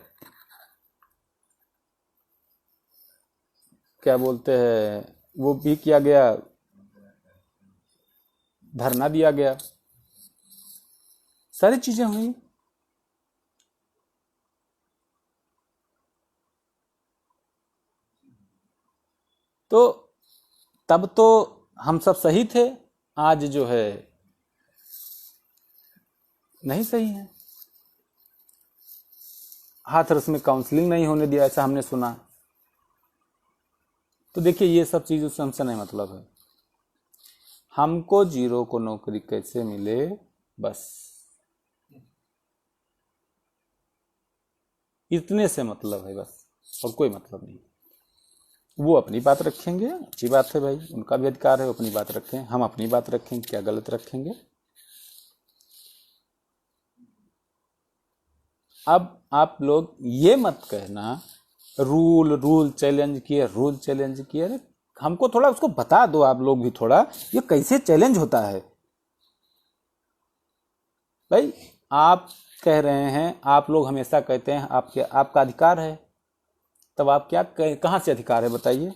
क्या बोलते हैं वो भी किया गया, धरना दिया गया, सारी चीजें हुई। तो तब तो हम सब सही थे, आज जो है नहीं सही है। हाथरस में काउंसलिंग नहीं होने दिया, ऐसा हमने सुना। तो देखिए ये सब चीज़ उससे हमसे नहीं मतलब है, हमको जीरो को नौकरी कैसे मिले, बस इतने से मतलब है बस, और कोई मतलब नहीं। वो अपनी बात रखेंगे, अच्छी बात है भाई, उनका भी अधिकार है, वो अपनी बात रखें, हम अपनी बात रखेंगे, क्या गलत रखेंगे। अब आप लोग ये मत कहना रूल चैलेंज किए, रूल चैलेंज किए, अरे हमको थोड़ा उसको बता दो आप लोग भी थोड़ा, ये कैसे चैलेंज होता है भाई। आप कह रहे हैं, आप लोग हमेशा कहते हैं आपका अधिकार है, तब आप क्या कहाँ से अधिकार है बताइए।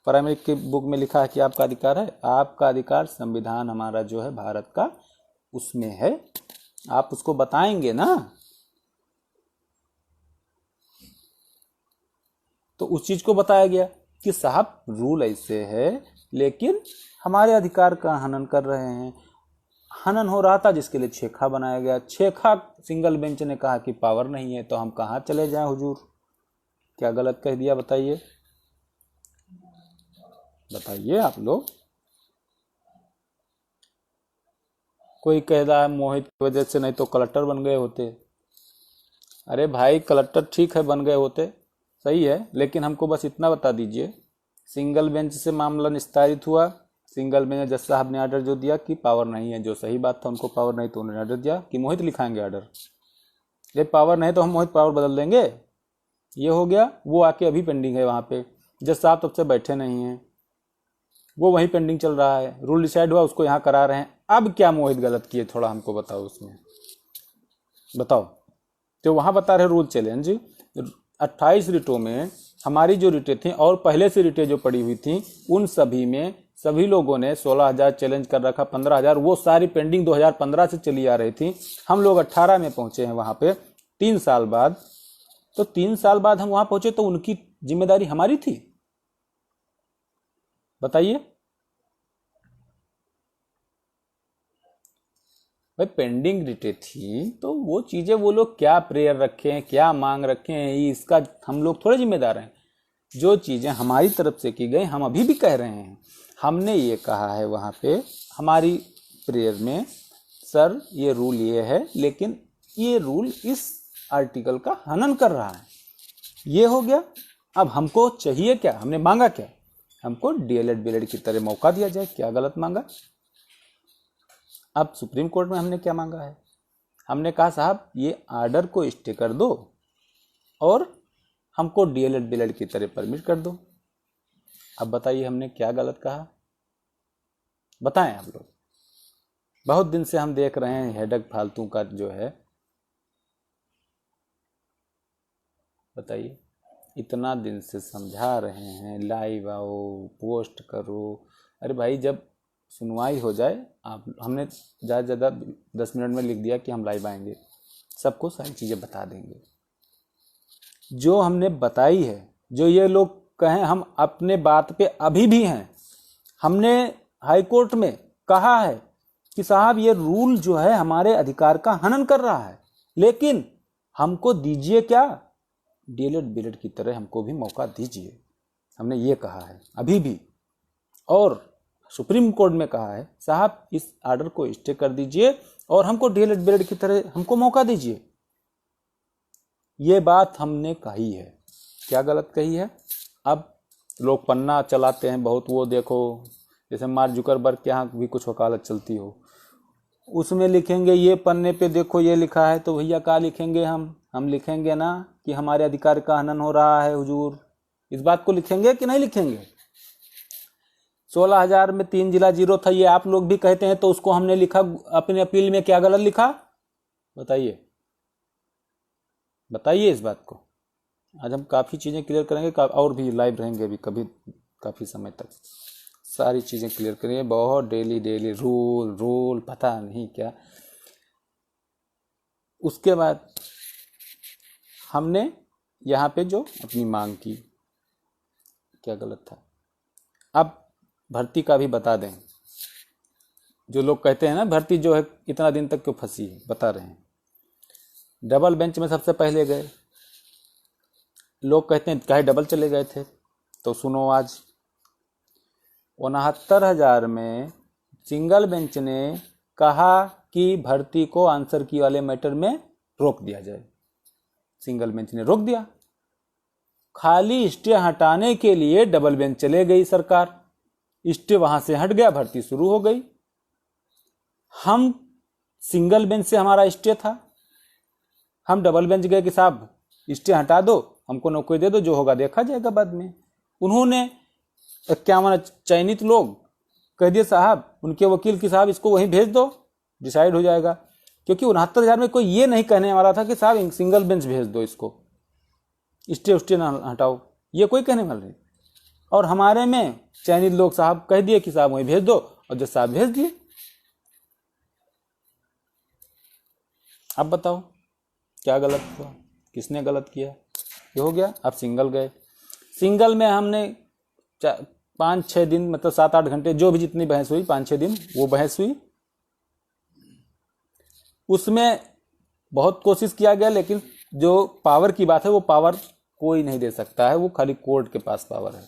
प्राइमरी की बुक में लिखा है कि आपका अधिकार है, आपका अधिकार संविधान हमारा जो है भारत का उसमें है, आप उसको बताएंगे ना। तो उस चीज को बताया गया कि साहब रूल ऐसे है, लेकिन हमारे अधिकार का हनन कर रहे हैं। हनन हो रहा था जिसके लिए छेखा बनाया गया, छेखा सिंगल बेंच ने कहा कि पावर नहीं है, तो हम कहाँ चले जाएं हुजूर, क्या गलत कह दिया बताइए, बताइए आप लोग। कोई कह रहा है मोहित की वजह से, नहीं तो कलेक्टर बन गए होते। अरे भाई कलेक्टर ठीक है बन गए होते, सही है, लेकिन हमको बस इतना बता दीजिए, सिंगल बेंच से मामला निस्तारित हुआ, सिंगल बेंच जज साहब ने ऑर्डर जो दिया कि पावर नहीं है, जो सही बात था, उनको पावर नहीं तो उन्होंने ऑर्डर दिया कि मोहित लिखाएंगे ऑर्डर, ये पावर नहीं तो हम मोहित पावर बदल देंगे, ये हो गया। वो आके अभी पेंडिंग है वहाँ पे, जज साहब तब से बैठे नहीं हैं, वो वहीं पेंडिंग चल रहा है, रूल डिसाइड हुआ उसको यहाँ करा रहे हैं। अब क्या मोहित गलत किए, थोड़ा हमको बताओ उसमें, बताओ। तो वहाँ बता रहे रूल चैलेंज, 28 रिटों में हमारी जो रिटें थी और पहले से रिटें जो पड़ी हुई थी, उन सभी में सभी लोगों ने 16,000 चैलेंज कर रखा, 15,000 वो सारी पेंडिंग 2015 से चली आ रही थी। हम लोग 18 में पहुंचे हैं वहां पे 3 साल बाद, तो 3 साल बाद हम वहां पहुंचे तो उनकी जिम्मेदारी हमारी थी, बताइए भाई। पेंडिंग रिटें थी तो वो चीजें वो लोग क्या प्रेयर रखे हैं, क्या मांग रखे हैं, इसका हम लोग थोड़े जिम्मेदार हैं। जो चीजें हमारी तरफ से की गई हम अभी भी कह रहे हैं, हमने ये कहा है वहां पे हमारी प्रेयर में, सर ये रूल ये है, लेकिन ये रूल इस आर्टिकल का हनन कर रहा है, ये हो गया। अब हमको चाहिए क्या, हमने मांगा क्या, हमको डीएलएड बीएलएड की तरह मौका दिया जाए, क्या गलत मांगा। अब सुप्रीम कोर्ट में हमने क्या मांगा है, हमने कहा साहब ये आर्डर को स्टे कर दो और हमको डीएलएड बीएलएड की तरह परमिट कर दो। अब बताइए हमने क्या गलत कहा, बताएं आप लोग। बहुत दिन से हम देख रहे हैं हेडक फालतू का जो है, बताइए, इतना दिन से समझा रहे हैं लाइव आओ पोस्ट करो। अरे भाई जब सुनवाई हो जाए, आप हमने ज़्यादा से ज़्यादा 10 मिनट में लिख दिया कि हम लाइव आएंगे, सबको सारी चीज़ें बता देंगे जो हमने बताई है। जो ये लोग कहें हम अपने बात पे अभी भी हैं, हमने हाई कोर्ट में कहा है कि साहब ये रूल जो है हमारे अधिकार का हनन कर रहा है, लेकिन हमको दीजिए क्या, डीएलएड बीएलएड की तरह हमको भी मौका दीजिए, हमने ये कहा है अभी भी। और सुप्रीम कोर्ट में कहा है साहब इस आर्डर को स्टे कर दीजिए और हमको डीएलएड बीएलएड की तरह हमको मौका दीजिए, ये बात हमने कही है, क्या गलत कही है। अब लोग पन्ना चलाते हैं बहुत, वो देखो जैसे मार्क जुकरबर्ग के यहाँ भी कुछ वकालत चलती हो, उसमें लिखेंगे ये पन्ने पे देखो ये लिखा है, तो भैया क्या लिखेंगे, हम लिखेंगे ना कि हमारे अधिकार का हनन हो रहा है हुजूर, इस बात को लिखेंगे कि नहीं लिखेंगे। 16,000 में 3 जिला जीरो था, ये आप लोग भी कहते हैं, तो उसको हमने लिखा अपने अपील में, क्या गलत लिखा बताइए, बताइए इस बात को। आज हम काफ़ी चीज़ें क्लियर करेंगे, और भी लाइव रहेंगे अभी कभी काफ़ी समय तक, सारी चीज़ें क्लियर करेंगे, बहुत डेली रूल पता नहीं क्या। उसके बाद हमने यहाँ पे जो अपनी मांग की, क्या गलत था। अब भर्ती का भी बता दें, जो लोग कहते हैं ना भर्ती जो है इतना दिन तक क्यों फंसी है, बता रहे हैं। डबल बेंच में सबसे पहले गए, लोग कहते हैं काहे डबल चले गए थे, तो सुनो आज 69,000 में सिंगल बेंच ने कहा कि भर्ती को आंसर की वाले मैटर में रोक दिया जाए। सिंगल बेंच ने रोक दिया, खाली स्टे हटाने के लिए डबल बेंच चले गई सरकार, स्टे वहां से हट गया, भर्ती शुरू हो गई। हम सिंगल बेंच से हमारा स्टे था, हम डबल बेंच गए कि साहब स्टे हटा दो, हमको नौकरी दे दो, जो होगा देखा जाएगा बाद में। उन्होंने 51 चयनित लोग कह दिए साहब, उनके वकील की साहब इसको वहीं भेज दो, डिसाइड हो जाएगा। क्योंकि 69,000 में कोई ये नहीं कहने वाला था कि साहब सिंगल बेंच भेज दो, इसको स्टे उस्टे ना हटाओ, ये कोई कहने वाला नहीं। और हमारे में चयनित लोग साहब कह दिए कि साहब वहीं भेज दो, और जज साहब भेज दिए। अब बताओ क्या गलत हुआ, किसने गलत किया? ये हो गया। अब सिंगल गए, सिंगल में हमने 5-6 दिन, मतलब 7-8 घंटे, जो भी जितनी बहस हुई, 5-6 दिन वो बहस हुई। उसमें बहुत कोशिश किया गया, लेकिन जो पावर की बात है वो पावर कोई नहीं दे सकता है, वो खाली कोर्ट के पास पावर है।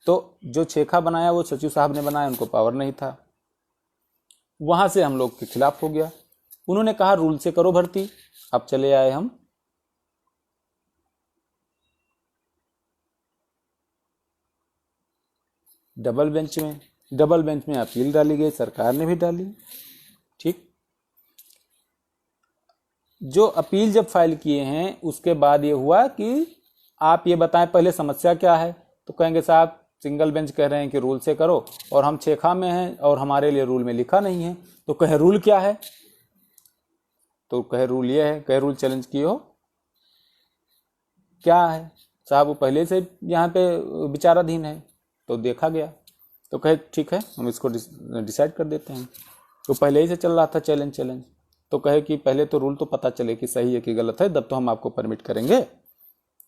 तो जो छेखा बनाया वो सचिव साहब ने बनाया, उनको पावर नहीं था। वहां से हम लोग के खिलाफ हो गया। उन्होंने कहा रूल से करो भर्ती। अब चले आए हम डबल बेंच में। डबल बेंच में अपील डाली गई, सरकार ने भी डाली, ठीक। जो अपील जब फाइल किए हैं उसके बाद ये हुआ कि आप ये बताएं पहले समस्या क्या है। तो कहेंगे साहब सिंगल बेंच कह रहे हैं कि रूल से करो, और हम छेखा में हैं और हमारे लिए रूल में लिखा नहीं है। तो कहे रूल क्या है, तो कहे रूल ये है। कहे रूल चैलेंज किए हो, क्या है साहब? वो पहले से यहाँ पे विचाराधीन है, तो देखा गया। तो कहे ठीक है, हम इसको डिसाइड कर देते हैं। तो पहले ही से चल रहा था चैलेंज। तो कहे कि पहले तो रूल तो पता चले कि सही है कि गलत है, तब तो हम आपको परमिट करेंगे।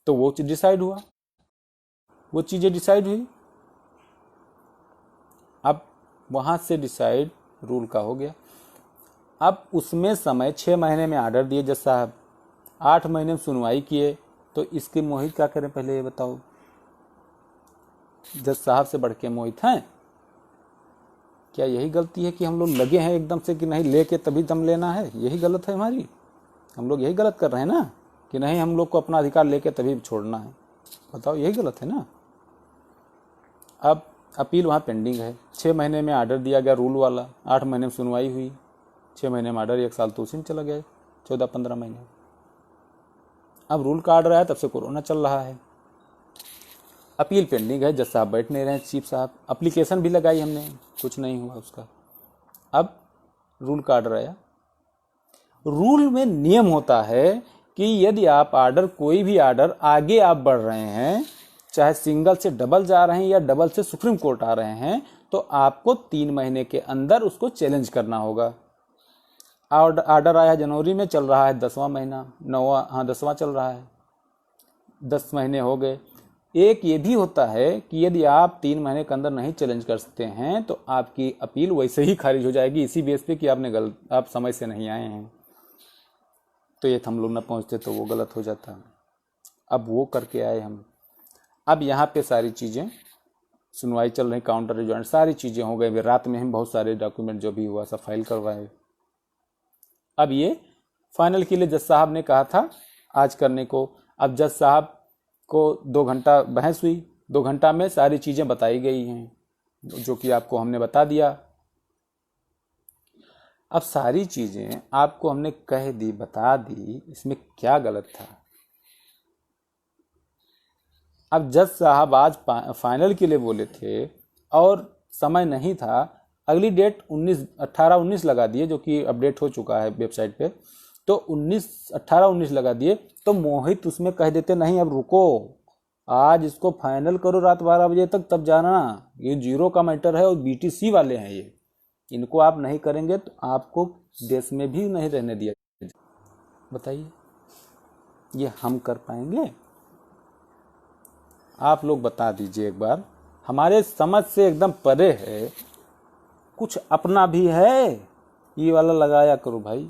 तो वो चीज डिसाइड हुआ, वो चीजें डिसाइड हुई। अब वहां से डिसाइड रूल का हो गया। अब उसमें समय 6 महीने में आर्डर दिए जज साहब, 8 महीने में सुनवाई किए। तो इसके मोहित क्या करें पहले ये बताओ? जज साहब से बढ़ के मोहित हैं? क्या यही गलती है कि हम लोग लगे हैं एकदम से कि नहीं लेके तभी दम लेना है? यही गलत है हमारी? हम लोग यही गलत कर रहे हैं ना, कि नहीं हम लोग को अपना अधिकार लेके तभी छोड़ना है? बताओ, यही गलत है ना। अब अपील वहाँ पेंडिंग है। 6 महीने में आर्डर दिया गया रूल वाला, 8 महीने में सुनवाई हुई, 6 महीने में आर्डर, 1 साल तो उसी में चला गया, 14-15 महीने। अब रूल का आर्डर आया, तब से कोरोना चल रहा है, अपील पेंडिंग है, जज साहब बैठ नहीं रहे हैं, चीफ साहब। एप्लीकेशन भी लगाई हमने, कुछ नहीं हुआ उसका। अब रूल का आर्डर आया। रूल में नियम होता है कि यदि आप आर्डर, कोई भी आर्डर आगे आप बढ़ रहे हैं, चाहे सिंगल से डबल जा रहे हैं या डबल से सुप्रीम कोर्ट आ रहे हैं, तो आपको 3 महीने के अंदर उसको चैलेंज करना होगा। आर्डर आया जनवरी में, चल रहा है 10वां महीना, 10वां चल रहा है, 10 महीने हो गए। एक ये भी होता है कि यदि आप 3 महीने के अंदर नहीं चैलेंज कर सकते हैं तो आपकी अपील वैसे ही खारिज हो जाएगी, इसी बेस पे कि आप समय से नहीं आए हैं। तो ये हम लोग ना पहुंचते तो वो गलत हो जाता। अब वो करके आए हम। अब यहाँ पे सारी चीज़ें, सुनवाई चल रही, काउंटर रिजॉइंट, सारी चीज़ें हो गई। रात में हम बहुत सारे डॉक्यूमेंट जो भी हुआ सब फाइल करवाए। अब ये फाइनल के लिए जज साहब ने कहा था आज करने को। अब जज साहब को 2 घंटा बहस हुई, 2 घंटा में सारी चीज़ें बताई गई हैं, जो कि आपको हमने बता दिया। अब सारी चीज़ें आपको हमने कह दी, बता दी, इसमें क्या गलत था? अब जज साहब आज फाइनल के लिए बोले थे और समय नहीं था, अगली डेट 18-19 लगा दिए, जो कि अपडेट हो चुका है वेबसाइट पे। तो 18-19 लगा दिए, तो मोहित उसमें कह देते नहीं अब रुको, आज इसको फाइनल करो रात 12 बजे तक, तब जाना, ये 0 का मैटर है और BTC वाले हैं ये, इनको आप नहीं करेंगे तो आपको देश में भी नहीं रहने दिया। बताइए, ये हम कर पाएंगे? आप लोग बता दीजिए एक बार, हमारे समझ से एकदम परे है, कुछ अपना भी है, ये वाला लगाया करो भाई।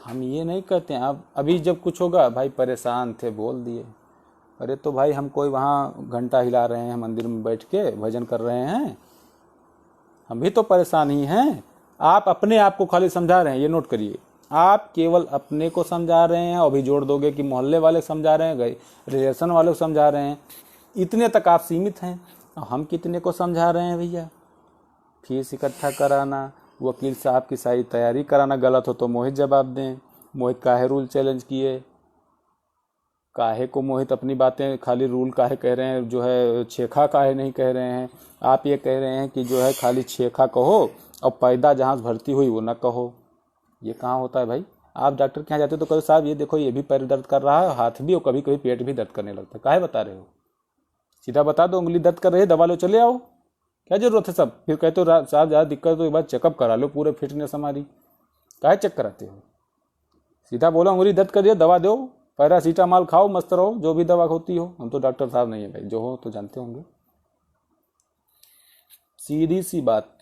हम ये नहीं कहते हैं। अब अभी जब कुछ होगा भाई परेशान थे बोल दिए, अरे तो भाई हम कोई वहाँ घंटा हिला रहे हैं मंदिर में बैठ के भजन कर रहे हैं, हम भी तो परेशान ही हैं। आप अपने आप को खाली समझा रहे हैं, ये नोट करिए, आप केवल अपने को समझा रहे हैं और भी जोड़ दोगे कि मोहल्ले वाले समझा रहे हैं, रिलेशन वाले को समझा रहे हैं, इतने तक आप सीमित हैं। हम कितने को समझा रहे हैं भैया? फीस इकट्ठा कराना, वकील साहब की सारी तैयारी कराना, गलत हो तो मोहित जवाब दें, मोहित काहे रूल चैलेंज किए, काहे को मोहित अपनी बातें खाली रूल काहे कह रहे हैं, जो है छेखा काहे नहीं कह रहे हैं। आप ये कह रहे हैं कि जो है खाली छेखा कहो और पैदा जहाँ भर्ती हुई वो ना कहो। ये कहाँ होता है भाई? आप डॉक्टर के यहाँ जाते हो तो कहो साहब ये देखो ये भी पैर दर्द कर रहा है, हाथ भी, और कभी कभी पेट भी दर्द करने लगता है, काहे बता रहे हो? सीधा बता दो उंगली दर्द कर रही है, दवा लो चले आओ, क्या जरूरत है सब? फिर कहते हो साहब ज़्यादा दिक्कत है तो एक बार चेकअप करा लो, पूरे फिटनेस हमारी, काहे चेक कराते हो? सीधा बोलो उंगली दर्द कर रही है दवा दो, पैरासीटामॉल खाओ, मस्त रहो, जो भी दवा होती हो। हम तो डॉक्टर साहब नहीं है भाई, जो हो तो जानते होंगे। सीधी सी बात,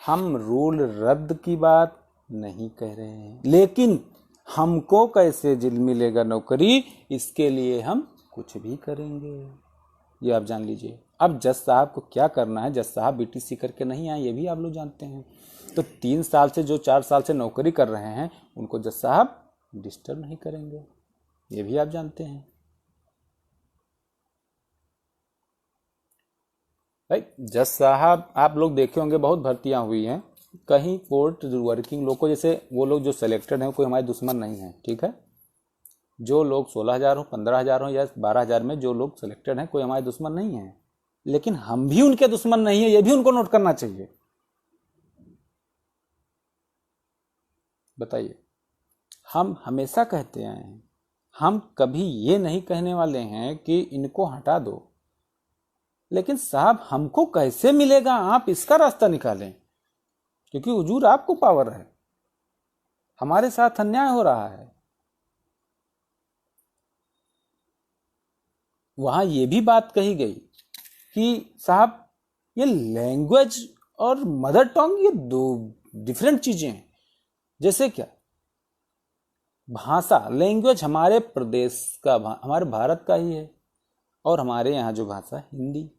हम रूल रद्द की बात नहीं कह रहे हैं, लेकिन हमको कैसे मिलेगा नौकरी, इसके लिए हम कुछ भी करेंगे, ये आप जान लीजिए। अब जज साहब को क्या करना है, जज साहब बीटीसी करके नहीं आए, ये भी आप लोग जानते हैं। तो 3 साल से जो 4 साल से नौकरी कर रहे हैं उनको जज साहब डिस्टर्ब नहीं करेंगे, ये भी आप जानते हैं भाई। जज साहब आप लोग देखे होंगे बहुत भर्तियां हुई हैं, कहीं कोर्ट वर्किंग लोग को, जैसे वो लोग जो सिलेक्टेड हैं कोई हमारे दुश्मन नहीं है, ठीक है। जो लोग 16,000 हो, 15,000 हो या 12,000 में जो लोग सिलेक्टेड हैं कोई हमारे दुश्मन नहीं है, लेकिन हम भी उनके दुश्मन नहीं है, ये भी उनको नोट करना चाहिए। बताइए, हम हमेशा कहते हैं, हम कभी ये नहीं कहने वाले हैं कि इनको हटा दो, लेकिन साहब हमको कैसे मिलेगा, आप इसका रास्ता निकालें, क्योंकि हुजूर आपको पावर है, हमारे साथ अन्याय हो रहा है। वहां ये भी बात कही गई कि साहब ये लैंग्वेज और मदर टंग ये 2 डिफरेंट चीजें हैं। जैसे क्या? भाषा, लैंग्वेज हमारे प्रदेश का, हमारे भारत का ही है, और हमारे यहाँ जो भाषा हिंदी,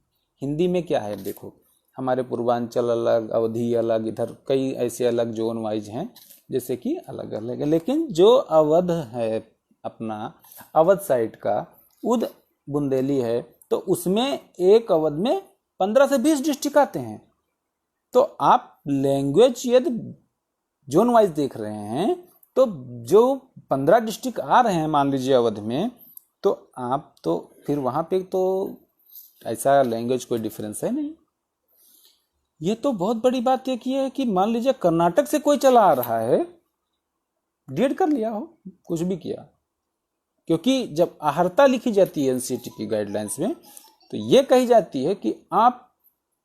हिंदी में क्या है देखो, हमारे पूर्वांचल अलग, अवधी अलग, इधर कई ऐसे अलग जोन वाइज हैं, जैसे कि अलग अलग है। लेकिन जो अवध है अपना, अवध साइड का उद बुंदेली है, तो उसमें एक अवध में 15 से 20 डिस्ट्रिक्ट आते हैं। तो आप लैंग्वेज यदि जोन वाइज देख रहे हैं तो जो 15 डिस्ट्रिक्ट आ रहे हैं मान लीजिए अवध में, तो आप तो फिर वहां पे तो ऐसा लैंग्वेज कोई डिफरेंस है नहीं। ये तो बहुत बड़ी बात एक ये है कि मान लीजिए कर्नाटक से कोई चला आ रहा है, डीएड कर लिया हो, कुछ भी किया, क्योंकि जब अहर्ता लिखी जाती है एनसीटी की गाइडलाइंस में, तो ये कही जाती है कि आप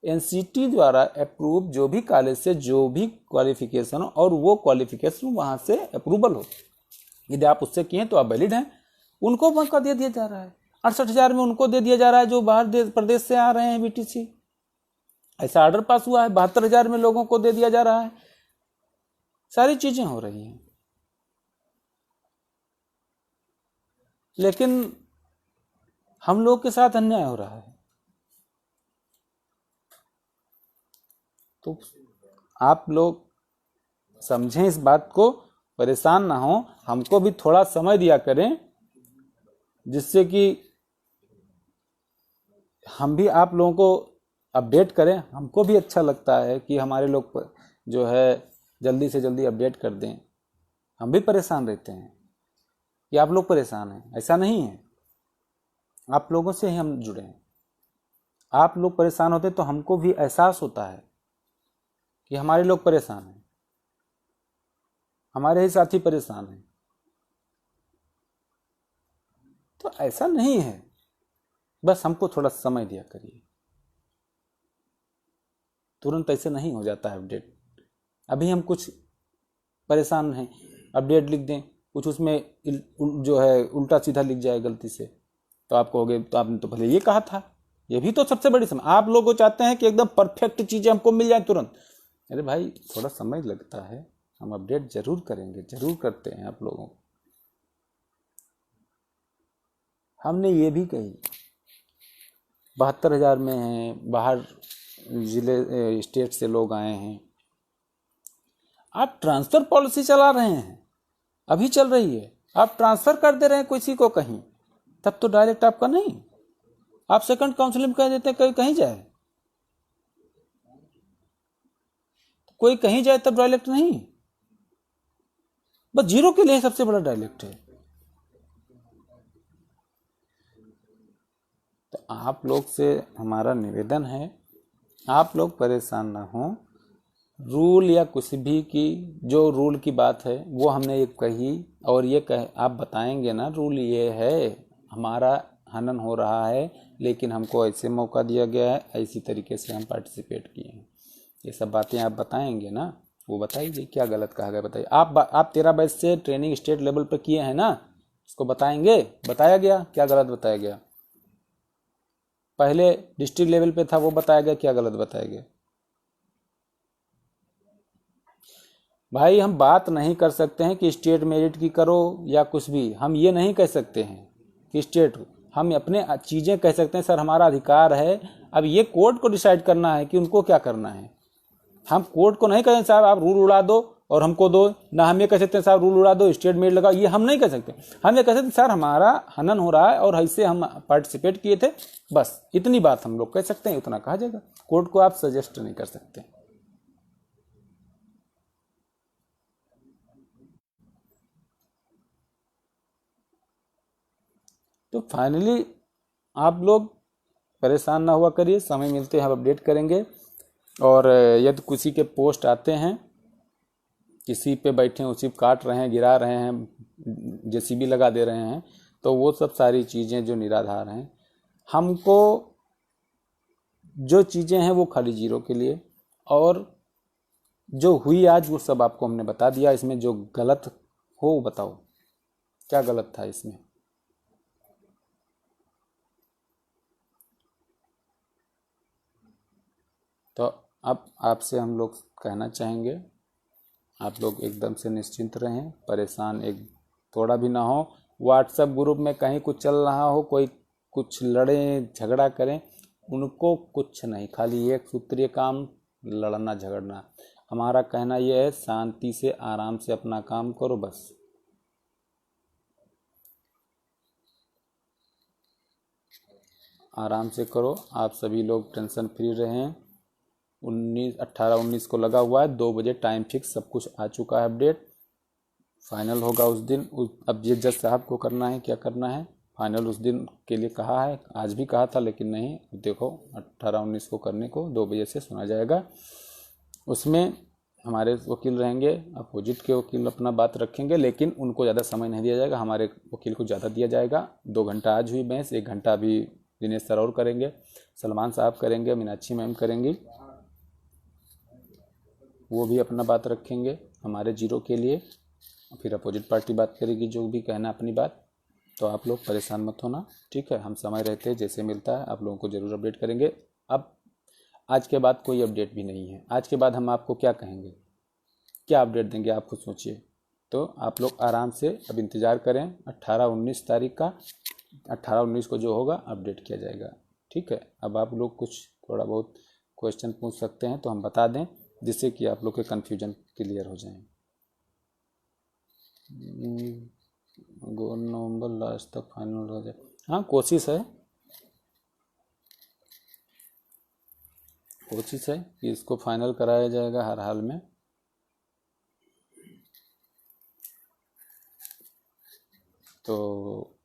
एनसीटी द्वारा अप्रूव जो भी कॉलेज से जो भी क्वालिफिकेशन हो, और वो क्वालिफिकेशन वहां से अप्रूवल हो, यदि आप उससे किए तो आप वैलिड हैं, उनको मौका दे दिया जा रहा है। 68,000 में उनको दे दिया जा रहा है जो बाहर प्रदेश से आ रहे हैं बीटीसी। ऐसा ऑर्डर पास हुआ है, 72,000 में लोगों को दे दिया जा रहा है। सारी चीजें हो रही हैं, लेकिन हम लोग के साथ अन्याय हो रहा है। तो आप लोग समझें इस बात को, परेशान ना हो, हमको भी थोड़ा समय दिया करें, जिससे कि हम भी आप लोगों को अपडेट करें। हमको भी अच्छा लगता है कि हमारे लोग जो है जल्दी से जल्दी अपडेट कर दें। हम भी परेशान रहते हैं कि आप लोग परेशान हैं, ऐसा नहीं है, आप लोगों से ही हम जुड़े हैं। आप लोग परेशान होते तो हमको भी एहसास होता है कि हमारे लोग परेशान हैं, हमारे ही साथी परेशान हैं। तो ऐसा नहीं है, बस हमको थोड़ा समय दिया करिए, तुरंत ऐसे नहीं हो जाता है अपडेट। अभी हम कुछ परेशान हैं, अपडेट लिख दें, कुछ उसमें जो है उल्टा सीधा लिख जाए गलती से, तो आप कहोगे तो आपने तो पहले ये कहा था। ये भी तो सबसे बड़ी समस्या, आप लोग चाहते हैं कि एकदम परफेक्ट चीजें हमको मिल जाए तुरंत। अरे भाई थोड़ा समय लगता है, हम अपडेट जरूर करेंगे, जरूर करते हैं आप लोगों को। हमने ये भी कही 72,000 में हैं, बाहर जिले स्टेट से लोग आए हैं। आप ट्रांसफर पॉलिसी चला रहे हैं, अभी चल रही है, आप ट्रांसफर कर दे रहे हैं किसी को कहीं, तब तो डायरेक्ट आपका नहीं, आप सेकंड काउंसिलिंग में कह देते हैं कोई कहीं जाए, कोई कहीं जाए तब डायरेक्ट नहीं, बस जीरो के लिए सबसे बड़ा डायलेक्ट है। तो आप लोग से हमारा निवेदन है, आप लोग परेशान ना हो, रूल या कुछ भी की जो रूल की बात है वो हमने ये कही, और ये कह आप बताएंगे ना रूल ये है, हमारा हनन हो रहा है लेकिन हमको ऐसे मौका दिया गया है, ऐसी तरीके से हम पार्टिसिपेट किए हैं, ये सब बातें आप बताएंगे ना। वो बताइए क्या गलत कहा गया, बताइए। आप 13 बैच से ट्रेनिंग स्टेट लेवल पर किए हैं ना, इसको बताएंगे, बताया गया क्या गलत बताया गया, पहले डिस्ट्रिक्ट लेवल पे था वो बताया गया क्या गलत बताया गया। भाई हम बात नहीं कर सकते हैं कि स्टेट मेरिट की करो या कुछ भी, हम ये नहीं कह सकते हैं कि स्टेट, हम अपने चीज़ें कह सकते हैं सर हमारा अधिकार है। अब ये कोर्ट को डिसाइड करना है कि उनको क्या करना है, हम कोर्ट को नहीं कहें साहब आप रूल उड़ा दो और हमको दो, ना हम ये कह सकते हैं साहब रूल उड़ा दो स्टेट मेरिट लगाओ, ये हम नहीं कह सकते। हम ये कह सकते सर हमारा हनन हो रहा है और ऐसे हम पार्टिसिपेट किए थे, बस इतनी बात हम लोग कह सकते हैं, उतना कहा जाएगा। कोर्ट को आप सजेस्ट नहीं कर सकते। तो फाइनली आप लोग परेशान ना हुआ करिए, समय मिलते हैं हम अपडेट करेंगे। और यदि किसी के पोस्ट आते हैं, किसी पे बैठे उसी पे काट रहे हैं, गिरा रहे हैं, जेसीबी लगा दे रहे हैं, तो वो सब सारी चीज़ें जो निराधार हैं, हमको जो चीज़ें हैं वो खाली जीरो के लिए, और जो हुई आज वो सब आपको हमने बता दिया। इसमें जो गलत हो वो बताओ क्या गलत था इसमें। तो अब आपसे हम लोग कहना चाहेंगे, आप लोग एकदम से निश्चिंत रहें, परेशान एक थोड़ा भी ना हो। व्हाट्सएप ग्रुप में कहीं कुछ चल रहा हो, कोई कुछ लड़े झगड़ा करें, उनको कुछ नहीं, खाली एक सूत्रीय काम लड़ना झगड़ना। हमारा कहना यह है शांति से आराम से अपना काम करो, बस। आराम से करो, आप सभी लोग टेंशन फ्री रहें। 18-19 को लगा हुआ है, 2 बजे टाइम फिक्स, सब कुछ आ चुका है अपडेट, फाइनल होगा उस दिन। अब ये जज साहब को करना है क्या करना है, फाइनल उस दिन के लिए कहा है, आज भी कहा था लेकिन नहीं, देखो 18-19 को करने को 2 बजे से सुना जाएगा। उसमें हमारे वकील रहेंगे, अपोजिट के वकील अपना बात रखेंगे, लेकिन उनको ज़्यादा समय नहीं दिया जाएगा, हमारे वकील को ज़्यादा दिया जाएगा। 2 घंटा आज हुई बहस, 1 घंटा अभी दिनेश सर और करेंगे, सलमान साहब करेंगे, मीनाक्षी मैम करेंगी, वो भी अपना बात रखेंगे हमारे जीरो के लिए। फिर अपोजिट पार्टी बात करेगी, जो भी कहना अपनी बात। तो आप लोग परेशान मत होना, ठीक है। हम समय रहते जैसे मिलता है आप लोगों को ज़रूर अपडेट करेंगे। अब आज के बाद कोई अपडेट भी नहीं है, आज के बाद हम आपको क्या कहेंगे, क्या अपडेट देंगे, आप खुद सोचिए। तो आप लोग आराम से अब इंतज़ार करें 18-19 तारीख का, 18-19 को जो होगा अपडेट किया जाएगा, ठीक है। अब आप लोग कुछ थोड़ा बहुत क्वेश्चन पूछ सकते हैं तो हम बता दें, जिससे कि आप लोग के कन्फ्यूजन क्लियर हो जाए। 2 नवंबर लास्ट तक फाइनल हो जाए, हाँ कोशिश है कि इसको फाइनल कराया जाएगा हर हाल में। तो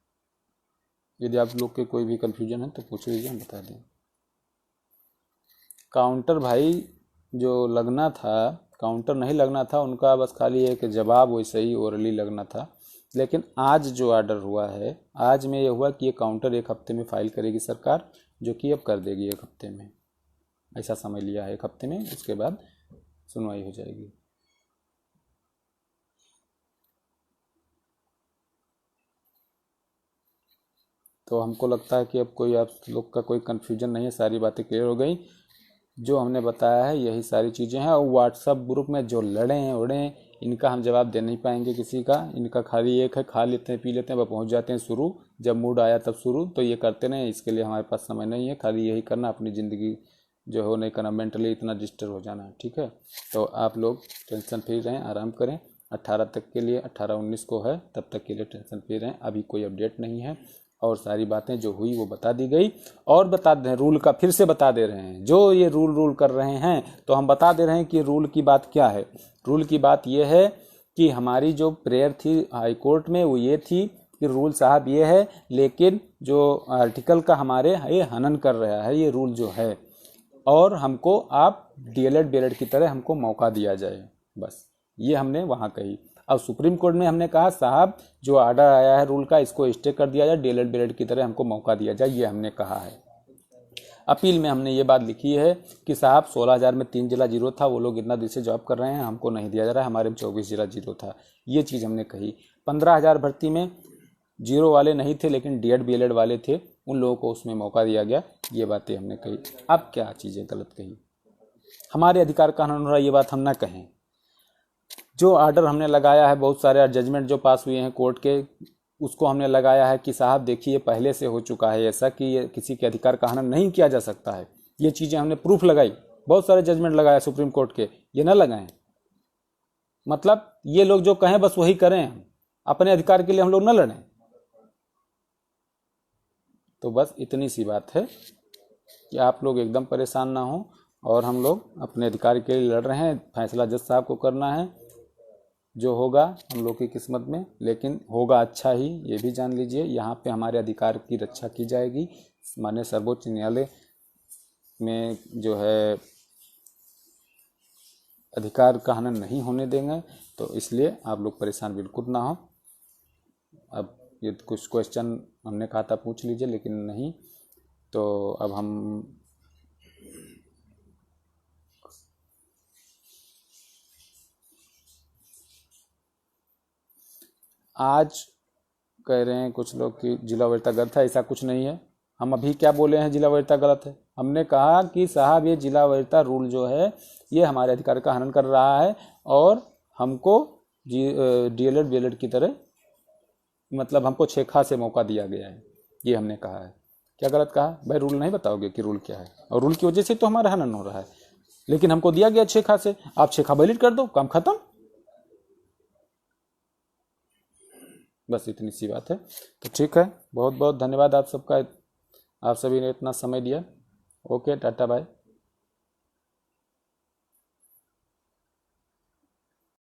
यदि आप लोग के कोई भी कन्फ्यूजन है तो पूछ लीजिए, हम बता दें। काउंटर भाई जो लगना था, काउंटर नहीं लगना था उनका, बस खाली एक जवाब वैसे ही ओरली लगना था। लेकिन आज जो ऑर्डर हुआ है, आज में ये हुआ कि ये काउंटर 1 हफ्ते में फाइल करेगी सरकार, जो कि अब कर देगी 1 हफ्ते में, ऐसा समय लिया है 1 हफ्ते में, उसके बाद सुनवाई हो जाएगी। तो हमको लगता है कि अब कोई आप लोग का कोई कन्फ्यूजन नहीं है, सारी बातें क्लियर हो गई। जो हमने बताया है यही सारी चीज़ें हैं। और व्हाट्सएप ग्रुप में जो लड़े हैं उड़े हैं, इनका हम जवाब दे नहीं पाएंगे किसी का। इनका खाली एक है, खा लेते हैं पी लेते हैं, वह पहुंच जाते हैं शुरू, जब मूड आया तब शुरू। तो ये करते नहीं, इसके लिए हमारे पास समय नहीं है। खाली यही करना, अपनी ज़िंदगी जो हो नहीं करना, मेंटली इतना डिस्टर्ब हो जाना है। ठीक है, तो आप लोग टेंशन फ्री रहें, आराम करें। 18 तक के लिए, 18-19 को है, तब तक के लिए टेंशन फ्री रहें। अभी कोई अपडेट नहीं है और सारी बातें जो हुई वो बता दी गई। और बता दें, रूल का फिर से बता दे रहे हैं। जो ये रूल कर रहे हैं तो हम बता दे रहे हैं कि रूल की बात क्या है। रूल की बात ये है कि हमारी जो प्रेयर थी हाई कोर्ट में वो ये थी कि रूल साहब ये है, लेकिन जो आर्टिकल का हमारे ये हनन कर रहा है ये रूल जो है, और हमको आप डीएलएड बीएलएड की तरह हमको मौका दिया जाए, बस ये हमने वहाँ कही। अब सुप्रीम कोर्ट में हमने कहा साहब जो ऑर्डर आया है रूल का इसको स्टे कर दिया जाए, डीएलएड बीएलएड की तरह हमको मौका दिया जाए, ये हमने कहा है। अपील में हमने ये बात लिखी है कि साहब 16,000 में 3 जिला जीरो था, वो लोग इतना दिन से जॉब कर रहे हैं, हमको नहीं दिया जा रहा है, हमारे में 24 जिला जीरो था, ये चीज़ हमने कही। 15,000 भर्ती में जीरो वाले नहीं थे लेकिन डीएड बीएलएड वाले थे, उन लोगों को उसमें मौका दिया गया, ये बातें हमने कही। अब क्या चीज़ें गलत कही, हमारे अधिकार का हनन हो रहा है, ये बात हम ना कहें। जो ऑर्डर हमने लगाया है, बहुत सारे जजमेंट जो पास हुए हैं कोर्ट के, उसको हमने लगाया है कि साहब देखिए पहले से हो चुका है ऐसा कि ये किसी के अधिकार का हनन नहीं किया जा सकता है। ये चीज़ें हमने प्रूफ लगाई, बहुत सारे जजमेंट लगाए सुप्रीम कोर्ट के, ये ना लगाएं। मतलब ये लोग जो कहें बस वही करें, हम अपने अधिकार के लिए हम लोग ना लड़ें। तो बस इतनी सी बात है कि आप लोग एकदम परेशान ना हो, और हम लोग अपने अधिकार के लिए लड़ रहे हैं। फैसला जज साहब को करना है, जो होगा हम लोग की किस्मत में, लेकिन होगा अच्छा ही, ये भी जान लीजिए। यहाँ पे हमारे अधिकार की रक्षा की जाएगी, माननीय सर्वोच्च न्यायालय में जो है अधिकार का हनन नहीं होने देंगे। तो इसलिए आप लोग परेशान बिल्कुल ना हो। अब ये कुछ क्वेश्चन हमने कहा था पूछ लीजिए, लेकिन नहीं, तो अब हम आज कह रहे हैं कुछ लोग कि जिला वरीयता गलत है, ऐसा कुछ नहीं है। हम अभी क्या बोले हैं जिला वरीयता गलत है? हमने कहा कि साहब ये जिला वरीयता रूल जो है ये हमारे अधिकार का हनन कर रहा है, और हमको डीएलएड बीएलएड की तरह मतलब हमको 6 खा से मौका दिया गया है, ये हमने कहा है। क्या गलत कहा भाई? रूल नहीं बताओगे कि रूल क्या है? और रूल की वजह से तो हमारा हनन हो रहा है, लेकिन हमको दिया गया 6 खा से, आप 6 खा वायलेट कर दो, काम खत्म। बस इतनी सी बात है। तो ठीक है, बहुत बहुत धन्यवाद आप सबका, आप सभी ने इतना समय दिया। Okay, tata bye.